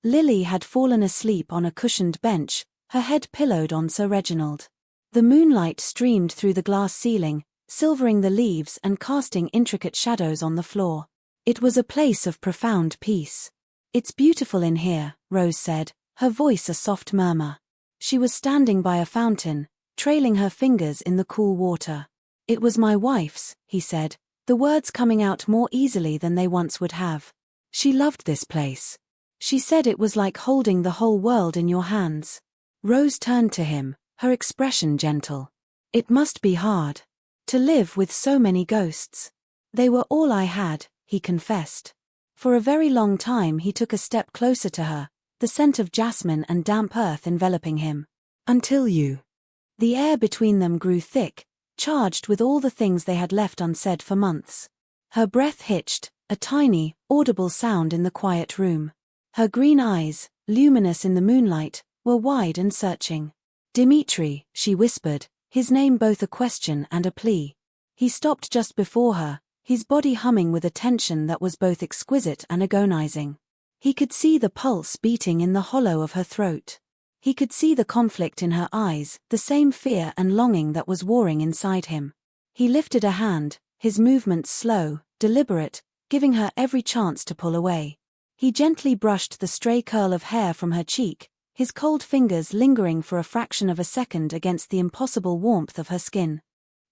Lily had fallen asleep on a cushioned bench, her head pillowed on Sir Reginald. The moonlight streamed through the glass ceiling, silvering the leaves and casting intricate shadows on the floor. It was a place of profound peace. "It's beautiful in here," Rose said, her voice a soft murmur. She was standing by a fountain, trailing her fingers in the cool water. "It was my wife's," he said, the words coming out more easily than they once would have. "She loved this place. She said it was like holding the whole world in your hands." Rose turned to him, her expression gentle. "It must be hard. To live with so many ghosts." "They were all I had," he confessed. For a very long time he took a step closer to her, the scent of jasmine and damp earth enveloping him. "Until you." The air between them grew thick, charged with all the things they had left unsaid for months. Her breath hitched, a tiny, audible sound in the quiet room. Her green eyes, luminous in the moonlight, were wide and searching. "Dimitri," she whispered, his name both a question and a plea. He stopped just before her, his body humming with a tension that was both exquisite and agonizing. He could see the pulse beating in the hollow of her throat. He could see the conflict in her eyes, the same fear and longing that was warring inside him. He lifted a hand, his movements slow, deliberate, giving her every chance to pull away. He gently brushed the stray curl of hair from her cheek, his cold fingers lingering for a fraction of a second against the impossible warmth of her skin.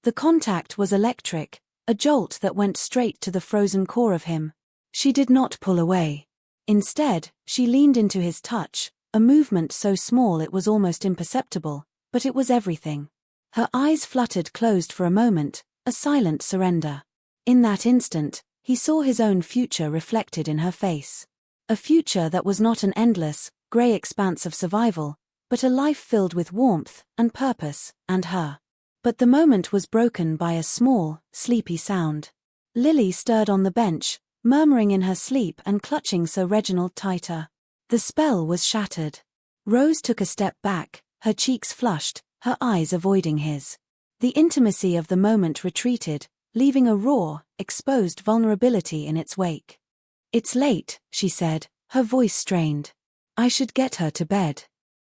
The contact was electric, a jolt that went straight to the frozen core of him. She did not pull away. Instead, she leaned into his touch, a movement so small it was almost imperceptible, but it was everything. Her eyes fluttered closed for a moment, a silent surrender. In that instant, he saw his own future reflected in her face. A future that was not an endless, grey expanse of survival, but a life filled with warmth and purpose, and her. But the moment was broken by a small, sleepy sound. Lily stirred on the bench, murmuring in her sleep and clutching Sir Reginald tighter. The spell was shattered. Rose took a step back, her cheeks flushed, her eyes avoiding his. The intimacy of the moment retreated, leaving a raw, exposed vulnerability in its wake. "It's late," she said, her voice strained. "I should get her to bed."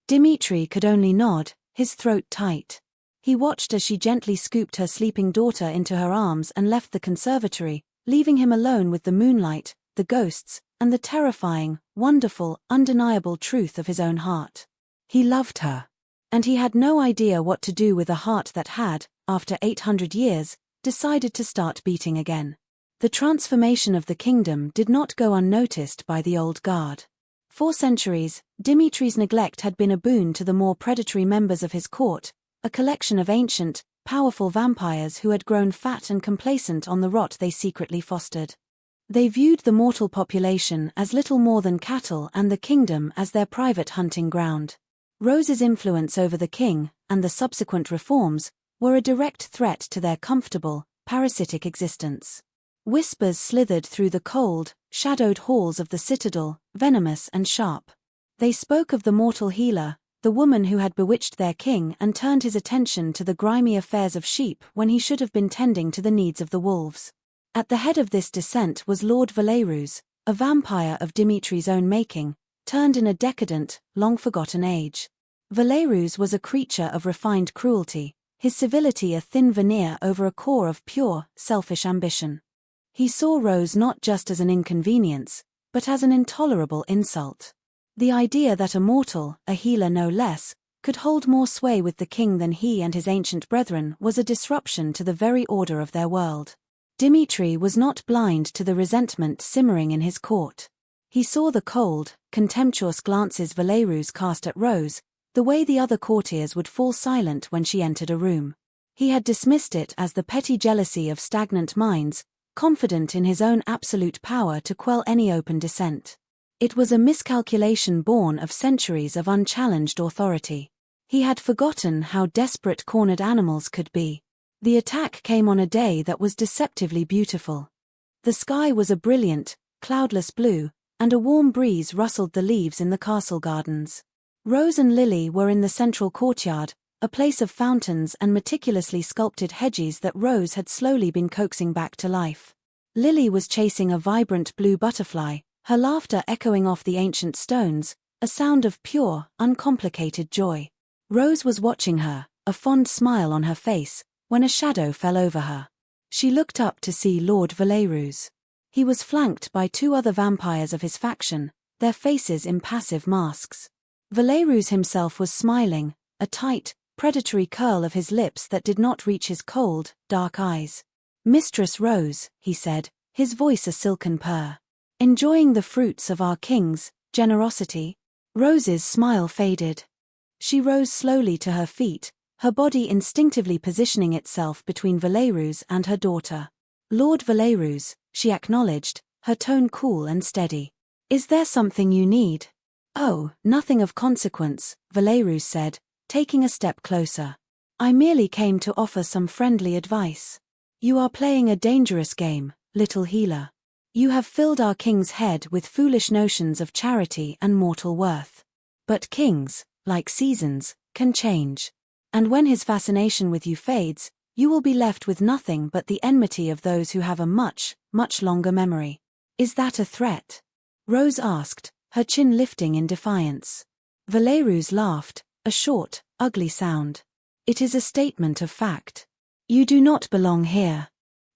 Dimitri could only nod, his throat tight. He watched as she gently scooped her sleeping daughter into her arms and left the conservatory, leaving him alone with the moonlight, the ghosts, and the terrifying, wonderful, undeniable truth of his own heart. He loved her. And he had no idea what to do with a heart that had, after 800 years, decided to start beating again. The transformation of the kingdom did not go unnoticed by the old guard. For centuries, Dimitri's neglect had been a boon to the more predatory members of his court, a collection of ancient, powerful vampires who had grown fat and complacent on the rot they secretly fostered. They viewed the mortal population as little more than cattle and the kingdom as their private hunting ground. Rose's influence over the king, and the subsequent reforms, were a direct threat to their comfortable, parasitic existence. Whispers slithered through the cold, shadowed halls of the citadel, venomous and sharp. They spoke of the mortal healer, the woman who had bewitched their king and turned his attention to the grimy affairs of sheep when he should have been tending to the needs of the wolves. At the head of this descent was Lord Valerus, a vampire of Dimitri's own making, turned in a decadent, long-forgotten age. Valerus was a creature of refined cruelty, his civility a thin veneer over a core of pure, selfish ambition. He saw Rose not just as an inconvenience, but as an intolerable insult. The idea that a mortal, a healer no less, could hold more sway with the king than he and his ancient brethren was a disruption to the very order of their world. Dimitri was not blind to the resentment simmering in his court. He saw the cold, contemptuous glances Valerus cast at Rose, the way the other courtiers would fall silent when she entered a room. He had dismissed it as the petty jealousy of stagnant minds, confident in his own absolute power to quell any open dissent. It was a miscalculation born of centuries of unchallenged authority. He had forgotten how desperate cornered animals could be. The attack came on a day that was deceptively beautiful. The sky was a brilliant, cloudless blue, and a warm breeze rustled the leaves in the castle gardens. Rose and Lily were in the central courtyard, a place of fountains and meticulously sculpted hedges that Rose had slowly been coaxing back to life. Lily was chasing a vibrant blue butterfly, her laughter echoing off the ancient stones, a sound of pure, uncomplicated joy. Rose was watching her, a fond smile on her face, when a shadow fell over her. She looked up to see Lord Valerus. He was flanked by two other vampires of his faction, their faces impassive masks. Valerus himself was smiling, a tight, predatory curl of his lips that did not reach his cold, dark eyes. "Mistress Rose," he said, his voice a silken purr. "Enjoying the fruits of our king's generosity?" Rose's smile faded. She rose slowly to her feet, her body instinctively positioning itself between Valerus and her daughter. "Lord Valerus," she acknowledged, her tone cool and steady. "Is there something you need?" "Oh, nothing of consequence," Valerus said, taking a step closer. "I merely came to offer some friendly advice. You are playing a dangerous game, little healer. You have filled our king's head with foolish notions of charity and mortal worth. But kings, like seasons, can change. And when his fascination with you fades, you will be left with nothing but the enmity of those who have a much, much longer memory. Is that a threat?" Rose asked, her chin lifting in defiance. Valerus laughed, a short, ugly sound. "It is a statement of fact. You do not belong here.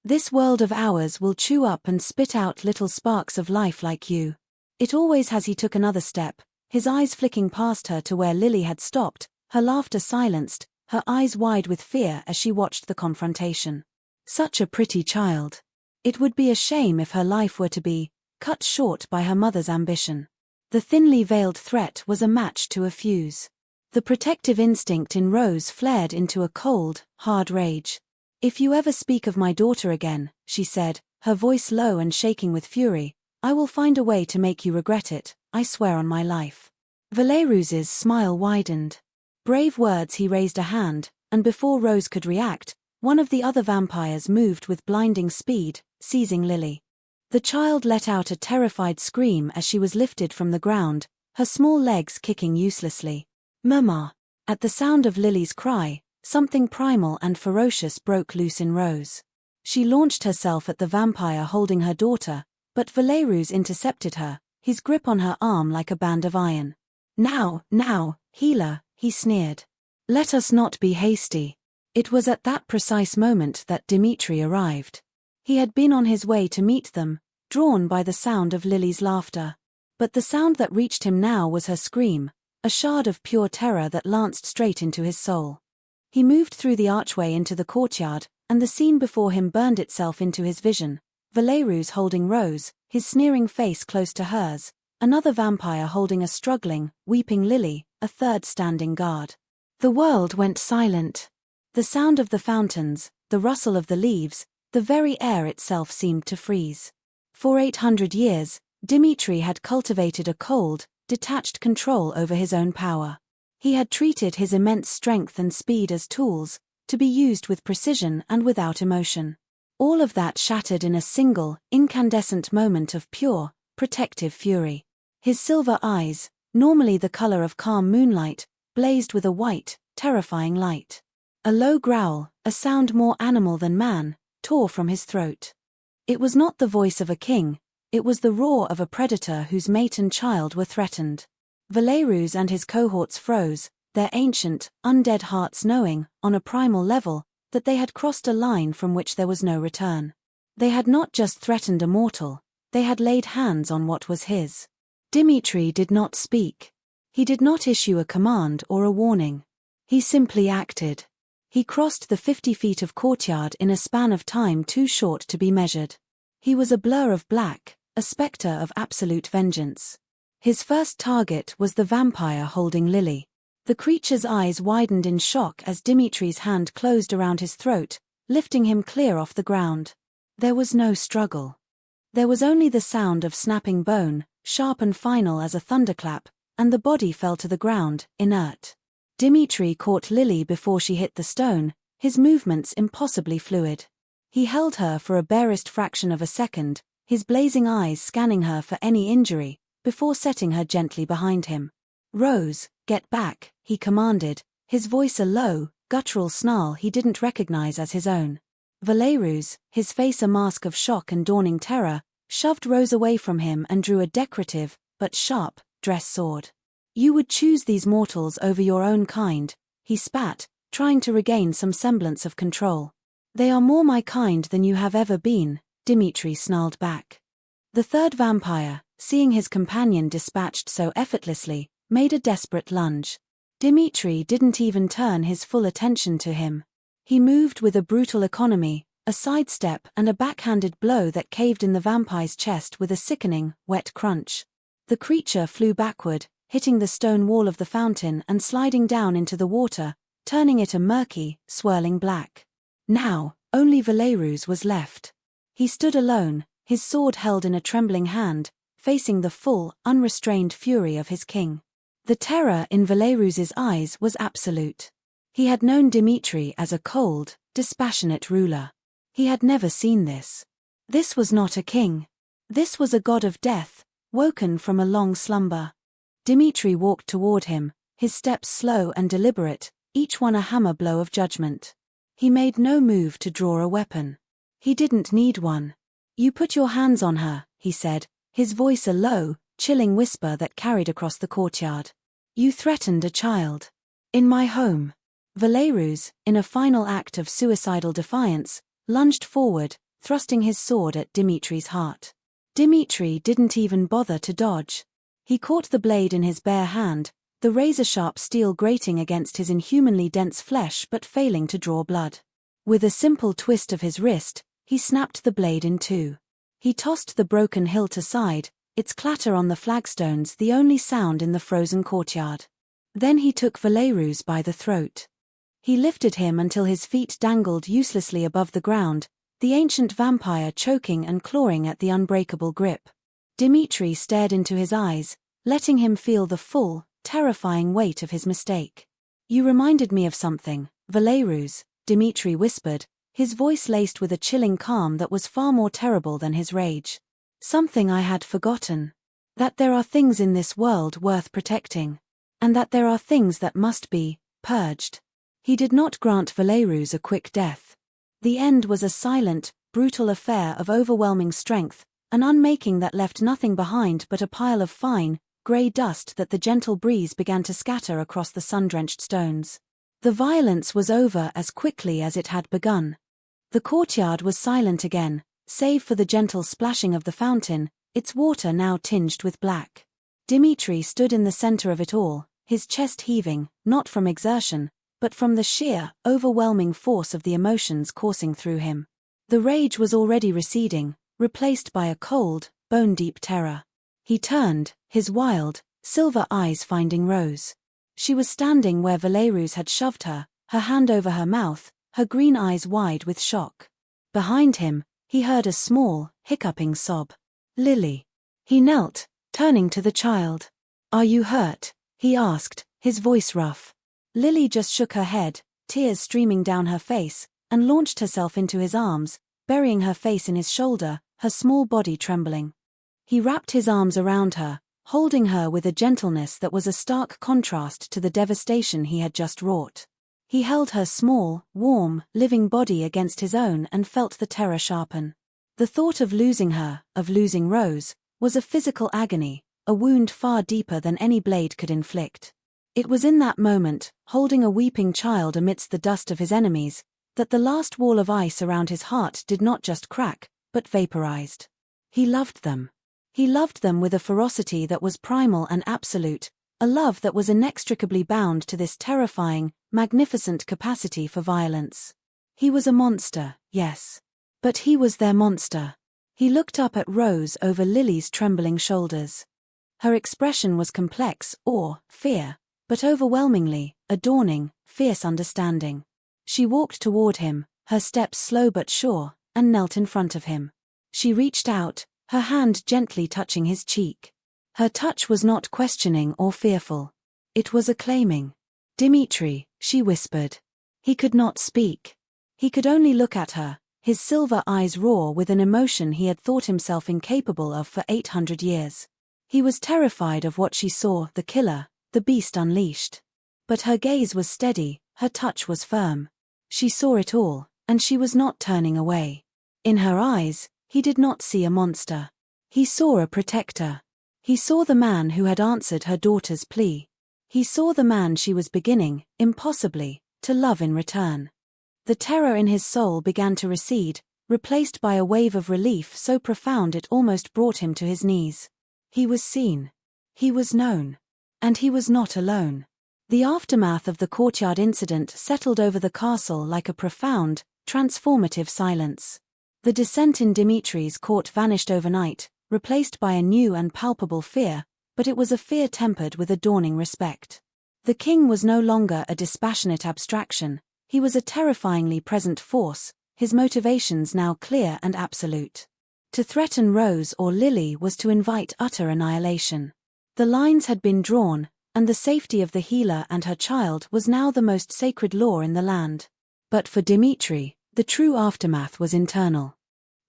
This world of ours will chew up and spit out little sparks of life like you." It always has. He took another step, his eyes flicking past her to where Lily had stopped, her laughter silenced, her eyes wide with fear as she watched the confrontation. Such a pretty child. It would be a shame if her life were to be cut short by her mother's ambition. The thinly veiled threat was a match to a fuse. The protective instinct in Rose flared into a cold, hard rage. "If you ever speak of my daughter again," she said, her voice low and shaking with fury, "I will find a way to make you regret it, I swear on my life." Valerus's smile widened. Brave words. He raised a hand, and before Rose could react, one of the other vampires moved with blinding speed, seizing Lily. The child let out a terrified scream as she was lifted from the ground, her small legs kicking uselessly. "Mama!" At the sound of Lily's cry, something primal and ferocious broke loose in Rose. She launched herself at the vampire holding her daughter, but Valerus intercepted her, his grip on her arm like a band of iron. Now, healer," he sneered. "Let us not be hasty." It was at that precise moment that Dimitri arrived. He had been on his way to meet them, drawn by the sound of Lily's laughter. But the sound that reached him now was her scream, a shard of pure terror that lanced straight into his soul. He moved through the archway into the courtyard, and the scene before him burned itself into his vision. Valerus holding Rose, his sneering face close to hers, another vampire holding a struggling, weeping Lily, a third standing guard. The world went silent. The sound of the fountains, the rustle of the leaves, the very air itself seemed to freeze. For 800 years, Dimitri had cultivated a cold, detached control over his own power. He had treated his immense strength and speed as tools, to be used with precision and without emotion. All of that shattered in a single, incandescent moment of pure, protective fury. His silver eyes, normally the color of calm moonlight, blazed with a white, terrifying light. A low growl, a sound more animal than man, tore from his throat. It was not the voice of a king, it was the roar of a predator whose mate and child were threatened. Valerus and his cohorts froze, their ancient, undead hearts knowing, on a primal level, that they had crossed a line from which there was no return. They had not just threatened a mortal, they had laid hands on what was his. Dimitri did not speak. He did not issue a command or a warning. He simply acted. He crossed the 50 feet of courtyard in a span of time too short to be measured. He was a blur of black, a spectre of absolute vengeance. His first target was the vampire holding Lily. The creature's eyes widened in shock as Dimitri's hand closed around his throat, lifting him clear off the ground. There was no struggle. There was only the sound of snapping bone, sharp and final as a thunderclap, and the body fell to the ground, inert. Dimitri caught Lily before she hit the stone, his movements impossibly fluid. He held her for a barest fraction of a second, his blazing eyes scanning her for any injury, before setting her gently behind him. "Rose, get back," he commanded, his voice a low, guttural snarl he didn't recognize as his own. Valerus, his face a mask of shock and dawning terror, shoved Rose away from him and drew a decorative, but sharp, dress sword. "You would choose these mortals over your own kind," he spat, trying to regain some semblance of control. "They are more my kind than you have ever been," Dimitri snarled back. The third vampire, seeing his companion dispatched so effortlessly, made a desperate lunge. Dimitri didn't even turn his full attention to him. He moved with a brutal economy, a sidestep and a backhanded blow that caved in the vampire's chest with a sickening, wet crunch. The creature flew backward, hitting the stone wall of the fountain and sliding down into the water, turning it a murky, swirling black. Now, only Valerus was left. He stood alone, his sword held in a trembling hand, facing the full, unrestrained fury of his king. The terror in Valerus's eyes was absolute. He had known Dimitri as a cold, dispassionate ruler. He had never seen this. This was not a king. This was a god of death, woken from a long slumber. Dimitri walked toward him, his steps slow and deliberate, each one a hammer blow of judgment. He made no move to draw a weapon. He didn't need one. "You put your hands on her," he said, his voice a low, chilling whisper that carried across the courtyard. "You threatened a child. In my home." Valerus, in a final act of suicidal defiance, lunged forward, thrusting his sword at Dimitri's heart. Dimitri didn't even bother to dodge. He caught the blade in his bare hand, the razor-sharp steel grating against his inhumanly dense flesh but failing to draw blood. With a simple twist of his wrist, he snapped the blade in two. He tossed the broken hilt aside, its clatter on the flagstones the only sound in the frozen courtyard. Then he took Valerus by the throat. He lifted him until his feet dangled uselessly above the ground, the ancient vampire choking and clawing at the unbreakable grip. Dimitri stared into his eyes, letting him feel the full, terrifying weight of his mistake. "You reminded me of something, Valerus," Dimitri whispered, his voice laced with a chilling calm that was far more terrible than his rage. "Something I had forgotten. That there are things in this world worth protecting. And that there are things that must be purged." He did not grant Valerus a quick death. The end was a silent, brutal affair of overwhelming strength, an unmaking that left nothing behind but a pile of fine, grey dust that the gentle breeze began to scatter across the sun-drenched stones. The violence was over as quickly as it had begun. The courtyard was silent again, save for the gentle splashing of the fountain, its water now tinged with black. Dimitri stood in the center of it all, his chest heaving, not from exertion, but from the sheer, overwhelming force of the emotions coursing through him. The rage was already receding, replaced by a cold, bone-deep terror. He turned, his wild, silver eyes finding Rose. She was standing where Valerus had shoved her, her hand over her mouth, her green eyes wide with shock. Behind him, he heard a small, hiccuping sob. "Lily." He knelt, turning to the child. "Are you hurt?" he asked, his voice rough. Lily just shook her head, tears streaming down her face, and launched herself into his arms, burying her face in his shoulder, her small body trembling. He wrapped his arms around her, holding her with a gentleness that was a stark contrast to the devastation he had just wrought. He held her small, warm, living body against his own and felt the terror sharpen. The thought of losing her, of losing Rose, was a physical agony, a wound far deeper than any blade could inflict. It was in that moment, holding a weeping child amidst the dust of his enemies, that the last wall of ice around his heart did not just crack, but vaporized. He loved them. He loved them with a ferocity that was primal and absolute, a love that was inextricably bound to this terrifying, magnificent capacity for violence. He was a monster, yes. But he was their monster. He looked up at Rose over Lily's trembling shoulders. Her expression was complex, awe, fear, but overwhelmingly, a dawning, fierce understanding. She walked toward him, her steps slow but sure, and knelt in front of him. She reached out, her hand gently touching his cheek. Her touch was not questioning or fearful. It was acclaiming. "Dimitri," she whispered. He could not speak. He could only look at her, his silver eyes raw with an emotion he had thought himself incapable of for 800 years. He was terrified of what she saw, the killer, the beast unleashed. But her gaze was steady, her touch was firm. She saw it all, and she was not turning away. In her eyes, he did not see a monster. He saw a protector. He saw the man who had answered her daughter's plea. He saw the man she was beginning, impossibly, to love in return. The terror in his soul began to recede, replaced by a wave of relief so profound it almost brought him to his knees. He was seen. He was known. And he was not alone. The aftermath of the courtyard incident settled over the castle like a profound, transformative silence. The dissent in Dimitri's court vanished overnight, replaced by a new and palpable fear, but it was a fear tempered with a dawning respect. The king was no longer a dispassionate abstraction, he was a terrifyingly present force, his motivations now clear and absolute. To threaten Rose or Lily was to invite utter annihilation. The lines had been drawn, and the safety of the healer and her child was now the most sacred law in the land. But for Dimitri, the true aftermath was internal.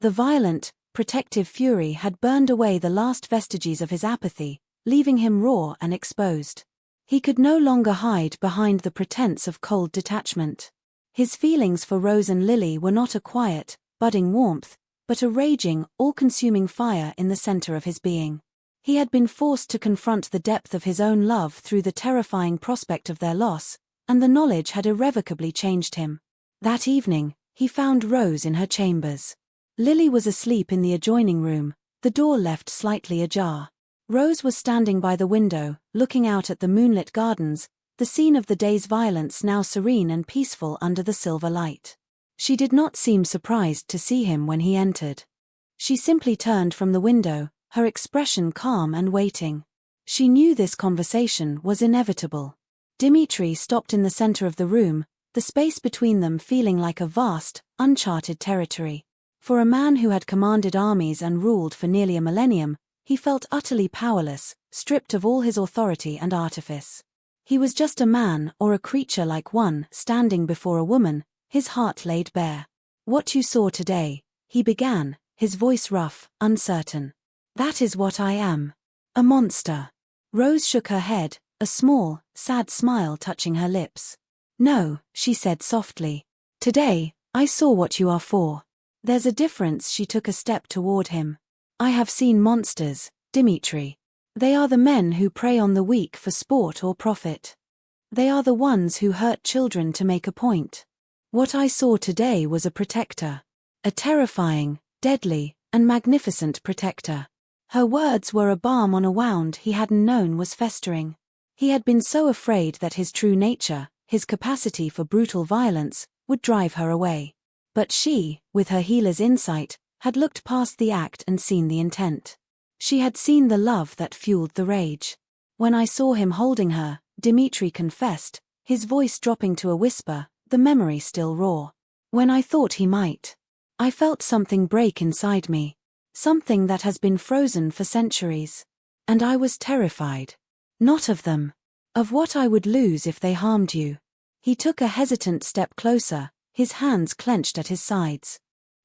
The violent, protective fury had burned away the last vestiges of his apathy, leaving him raw and exposed. He could no longer hide behind the pretense of cold detachment. His feelings for Rose and Lily were not a quiet, budding warmth, but a raging, all-consuming fire in the center of his being. He had been forced to confront the depth of his own love through the terrifying prospect of their loss, and the knowledge had irrevocably changed him. That evening, he found Rose in her chambers. Lily was asleep in the adjoining room, the door left slightly ajar. Rose was standing by the window, looking out at the moonlit gardens, the scene of the day's violence now serene and peaceful under the silver light. She did not seem surprised to see him when he entered. She simply turned from the window, her expression calm and waiting. She knew this conversation was inevitable. Dimitri stopped in the center of the room, the space between them feeling like a vast, uncharted territory. For a man who had commanded armies and ruled for nearly a millennium, he felt utterly powerless, stripped of all his authority and artifice. He was just a man or a creature like one, standing before a woman, his heart laid bare. "What you saw today," he began, his voice rough, uncertain. "That is what I am. A monster." Rose shook her head, a small, sad smile touching her lips. "No," she said softly. "Today, I saw what you are for." There's a difference. She took a step toward him. "I have seen monsters, Dimitri. They are the men who prey on the weak for sport or profit. They are the ones who hurt children to make a point. What I saw today was a protector. A terrifying, deadly, and magnificent protector." Her words were a balm on a wound he hadn't known was festering. He had been so afraid that his true nature, his capacity for brutal violence, would drive her away. But she, with her healer's insight, had looked past the act and seen the intent. She had seen the love that fueled the rage. "When I saw him holding her," Dimitri confessed, his voice dropping to a whisper, the memory still raw. "When I thought he might. I felt something break inside me. Something that has been frozen for centuries. And I was terrified. Not of them. Of what I would lose if they harmed you." He took a hesitant step closer, his hands clenched at his sides.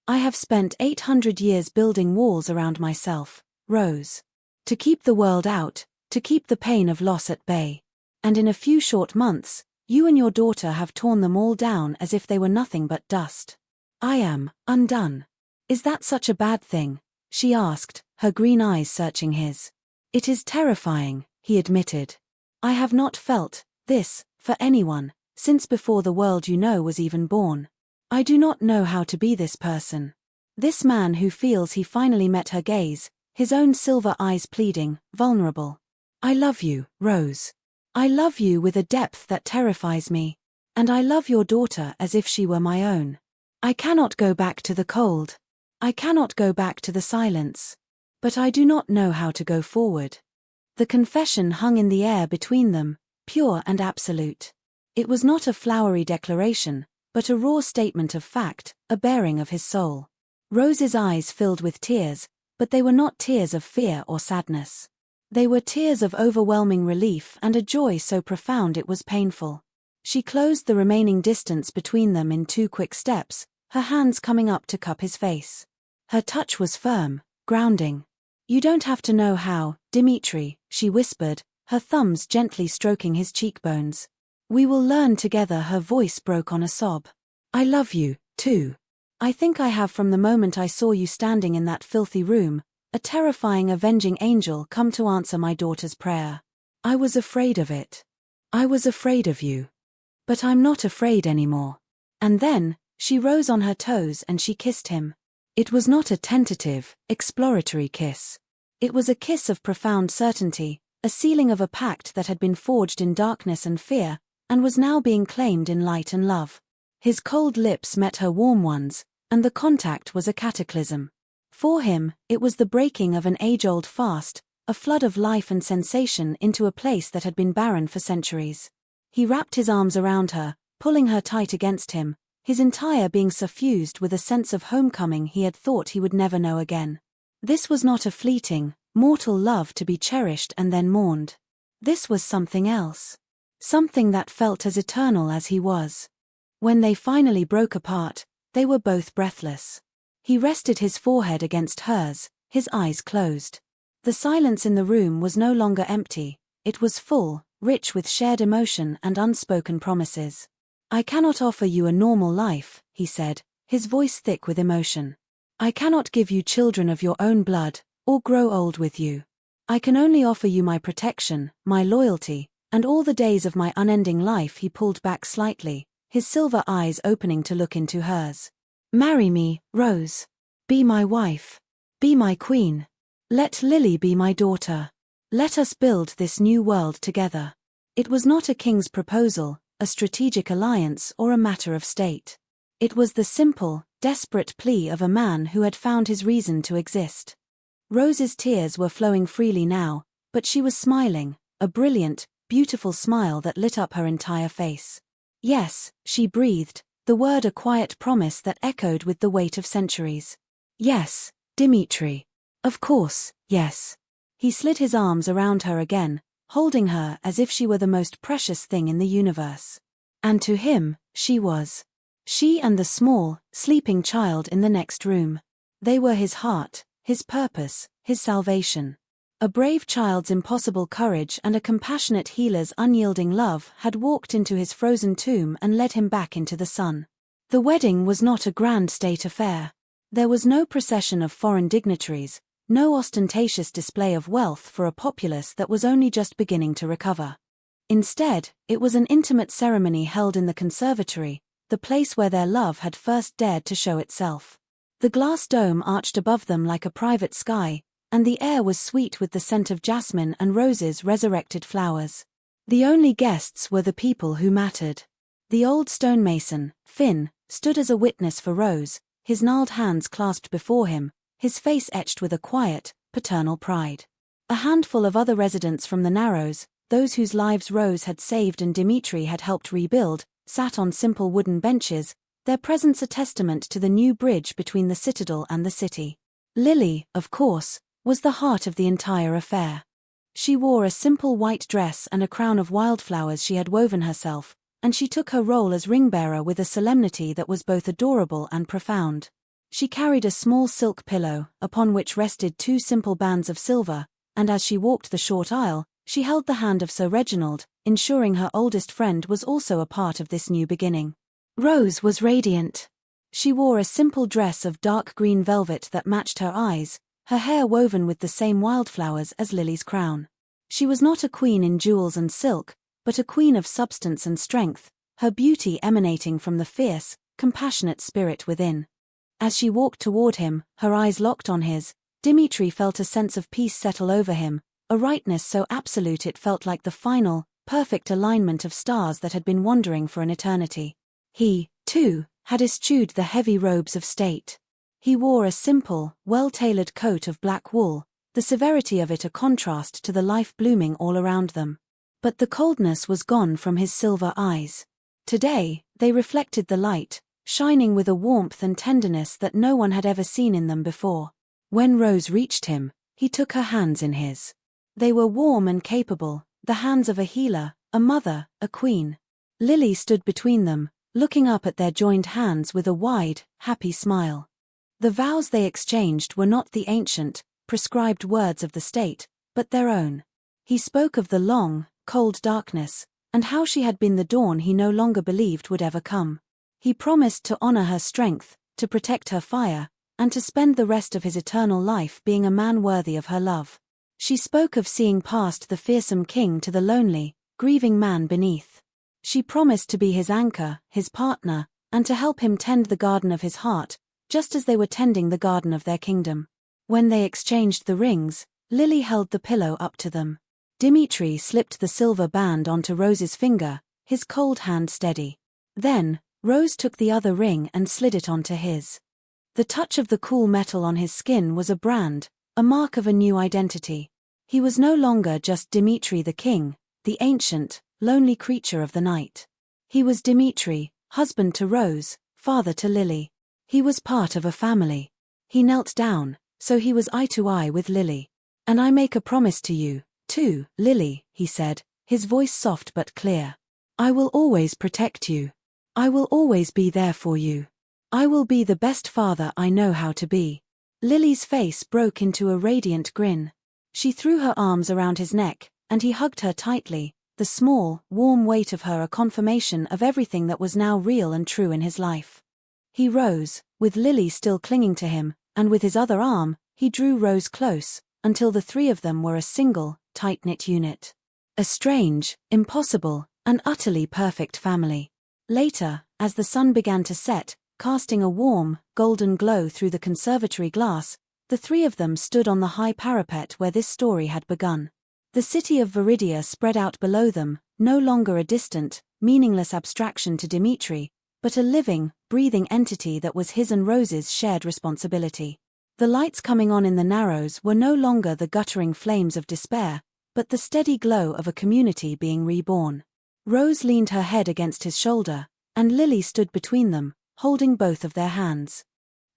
"I have spent 800 years building walls around myself, Rose. To keep the world out, to keep the pain of loss at bay. And in a few short months, you and your daughter have torn them all down as if they were nothing but dust. I am undone. Is that such a bad thing?" she asked, her green eyes searching his. "It is terrifying," he admitted. I have not felt this for anyone since before the world you know was even born. I do not know how to be this person. This man who feels he finally met her gaze, his own silver eyes pleading, vulnerable. I love you, Rose. I love you with a depth that terrifies me. And I love your daughter as if she were my own. I cannot go back to the cold. I cannot go back to the silence. But I do not know how to go forward. The confession hung in the air between them, pure and absolute. It was not a flowery declaration, but a raw statement of fact, a bearing of his soul. Rose's eyes filled with tears, but they were not tears of fear or sadness. They were tears of overwhelming relief and a joy so profound it was painful. She closed the remaining distance between them in 2 quick steps, her hands coming up to cup his face. Her touch was firm, grounding. You don't have to know how, Dimitri, she whispered, her thumbs gently stroking his cheekbones. We will learn together. Her voice broke on a sob. I love you, too. I think I have from the moment I saw you standing in that filthy room, a terrifying avenging angel come to answer my daughter's prayer. I was afraid of it. I was afraid of you. But I'm not afraid anymore. And then, she rose on her toes and she kissed him. It was not a tentative, exploratory kiss. It was a kiss of profound certainty, a sealing of a pact that had been forged in darkness and fear, and was now being claimed in light and love. His cold lips met her warm ones, and the contact was a cataclysm. For him, it was the breaking of an age-old fast, a flood of life and sensation into a place that had been barren for centuries. He wrapped his arms around her, pulling her tight against him, his entire being suffused with a sense of homecoming he had thought he would never know again. This was not a fleeting, mortal love to be cherished and then mourned. This was something else. Something that felt as eternal as he was. When they finally broke apart, they were both breathless. He rested his forehead against hers, his eyes closed. The silence in the room was no longer empty, it was full, rich with shared emotion and unspoken promises. I cannot offer you a normal life, he said, his voice thick with emotion. I cannot give you children of your own blood, or grow old with you. I can only offer you my protection, my loyalty, and all the days of my unending life. He pulled back slightly, his silver eyes opening to look into hers. Marry me, Rose. Be my wife. Be my queen. Let Lily be my daughter. Let us build this new world together. It was not a king's proposal, a strategic alliance or a matter of state. It was the simple, desperate plea of a man who had found his reason to exist. Rose's tears were flowing freely now, but she was smiling, a brilliant, beautiful smile that lit up her entire face. Yes, she breathed, the word a quiet promise that echoed with the weight of centuries. Yes, Dimitri. Of course, yes. He slid his arms around her again, holding her as if she were the most precious thing in the universe. And to him, she was. She and the small, sleeping child in the next room. They were his heart, his purpose, his salvation. A brave child's impossible courage and a compassionate healer's unyielding love had walked into his frozen tomb and led him back into the sun. The wedding was not a grand state affair. There was no procession of foreign dignitaries, no ostentatious display of wealth for a populace that was only just beginning to recover. Instead, it was an intimate ceremony held in the conservatory, the place where their love had first dared to show itself. The glass dome arched above them like a private sky, and the air was sweet with the scent of jasmine and Rose's resurrected flowers. The only guests were the people who mattered. The old stonemason, Finn, stood as a witness for Rose, his gnarled hands clasped before him, his face etched with a quiet, paternal pride. A handful of other residents from the Narrows, those whose lives Rose had saved and Dimitri had helped rebuild, sat on simple wooden benches, their presence a testament to the new bridge between the citadel and the city. Lily, of course, was the heart of the entire affair. She wore a simple white dress and a crown of wildflowers she had woven herself, and she took her role as ring-bearer with a solemnity that was both adorable and profound. She carried a small silk pillow, upon which rested 2 simple bands of silver, and as she walked the short aisle, she held the hand of Sir Reginald, ensuring her oldest friend was also a part of this new beginning. Rose was radiant. She wore a simple dress of dark green velvet that matched her eyes, her hair woven with the same wildflowers as Lily's crown. She was not a queen in jewels and silk, but a queen of substance and strength, her beauty emanating from the fierce, compassionate spirit within. As she walked toward him, her eyes locked on his, Dimitri felt a sense of peace settle over him, a rightness so absolute it felt like the final, perfect alignment of stars that had been wandering for an eternity. He, too, had eschewed the heavy robes of state. He wore a simple, well-tailored coat of black wool, the severity of it a contrast to the life blooming all around them. But the coldness was gone from his silver eyes. Today, they reflected the light, shining with a warmth and tenderness that no one had ever seen in them before. When Rose reached him, he took her hands in his. They were warm and capable, the hands of a healer, a mother, a queen. Lily stood between them, looking up at their joined hands with a wide, happy smile. The vows they exchanged were not the ancient, prescribed words of the state, but their own. He spoke of the long, cold darkness, and how she had been the dawn he no longer believed would ever come. He promised to honor her strength, to protect her fire, and to spend the rest of his eternal life being a man worthy of her love. She spoke of seeing past the fearsome king to the lonely, grieving man beneath. She promised to be his anchor, his partner, and to help him tend the garden of his heart, just as they were tending the garden of their kingdom. When they exchanged the rings, Lily held the pillow up to them. Dimitri slipped the silver band onto Rose's finger, his cold hand steady. Then, Rose took the other ring and slid it onto his. The touch of the cool metal on his skin was a brand, a mark of a new identity. He was no longer just Dimitri the king, the ancient, lonely creature of the night. He was Dimitri, husband to Rose, father to Lily. He was part of a family. He knelt down, so he was eye to eye with Lily. "And I make a promise to you, too, Lily," he said, his voice soft but clear. "I will always protect you. I will always be there for you. I will be the best father I know how to be." Lily's face broke into a radiant grin. She threw her arms around his neck, and he hugged her tightly, the small, warm weight of her a confirmation of everything that was now real and true in his life. He rose, with Lily still clinging to him, and with his other arm, he drew Rose close, until the three of them were a single, tight-knit unit. A strange, impossible, and utterly perfect family. Later, as the sun began to set, casting a warm, golden glow through the conservatory glass, the three of them stood on the high parapet where this story had begun. The city of Viridia spread out below them, no longer a distant, meaningless abstraction to Dimitri, but a living, breathing entity that was his and Rose's shared responsibility. The lights coming on in the Narrows were no longer the guttering flames of despair, but the steady glow of a community being reborn. Rose leaned her head against his shoulder, and Lily stood between them, holding both of their hands.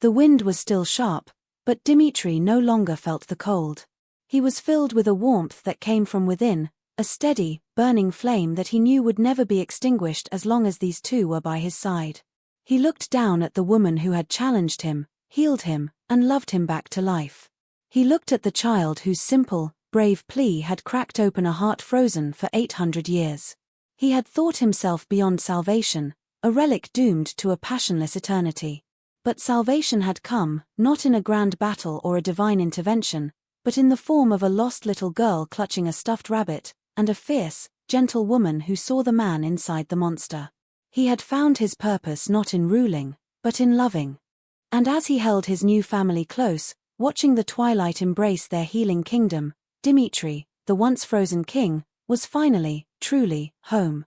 The wind was still sharp, but Dimitri no longer felt the cold. He was filled with a warmth that came from within, a steady, burning flame that he knew would never be extinguished as long as these two were by his side. He looked down at the woman who had challenged him, healed him, and loved him back to life. He looked at the child whose simple, brave plea had cracked open a heart frozen for 800 years. He had thought himself beyond salvation, a relic doomed to a passionless eternity. But salvation had come, not in a grand battle or a divine intervention, but in the form of a lost little girl clutching a stuffed rabbit, and a fierce, gentle woman who saw the man inside the monster. He had found his purpose not in ruling, but in loving. And as he held his new family close, watching the twilight embrace their healing kingdom, Dimitri, the once frozen king, was finally, truly, home.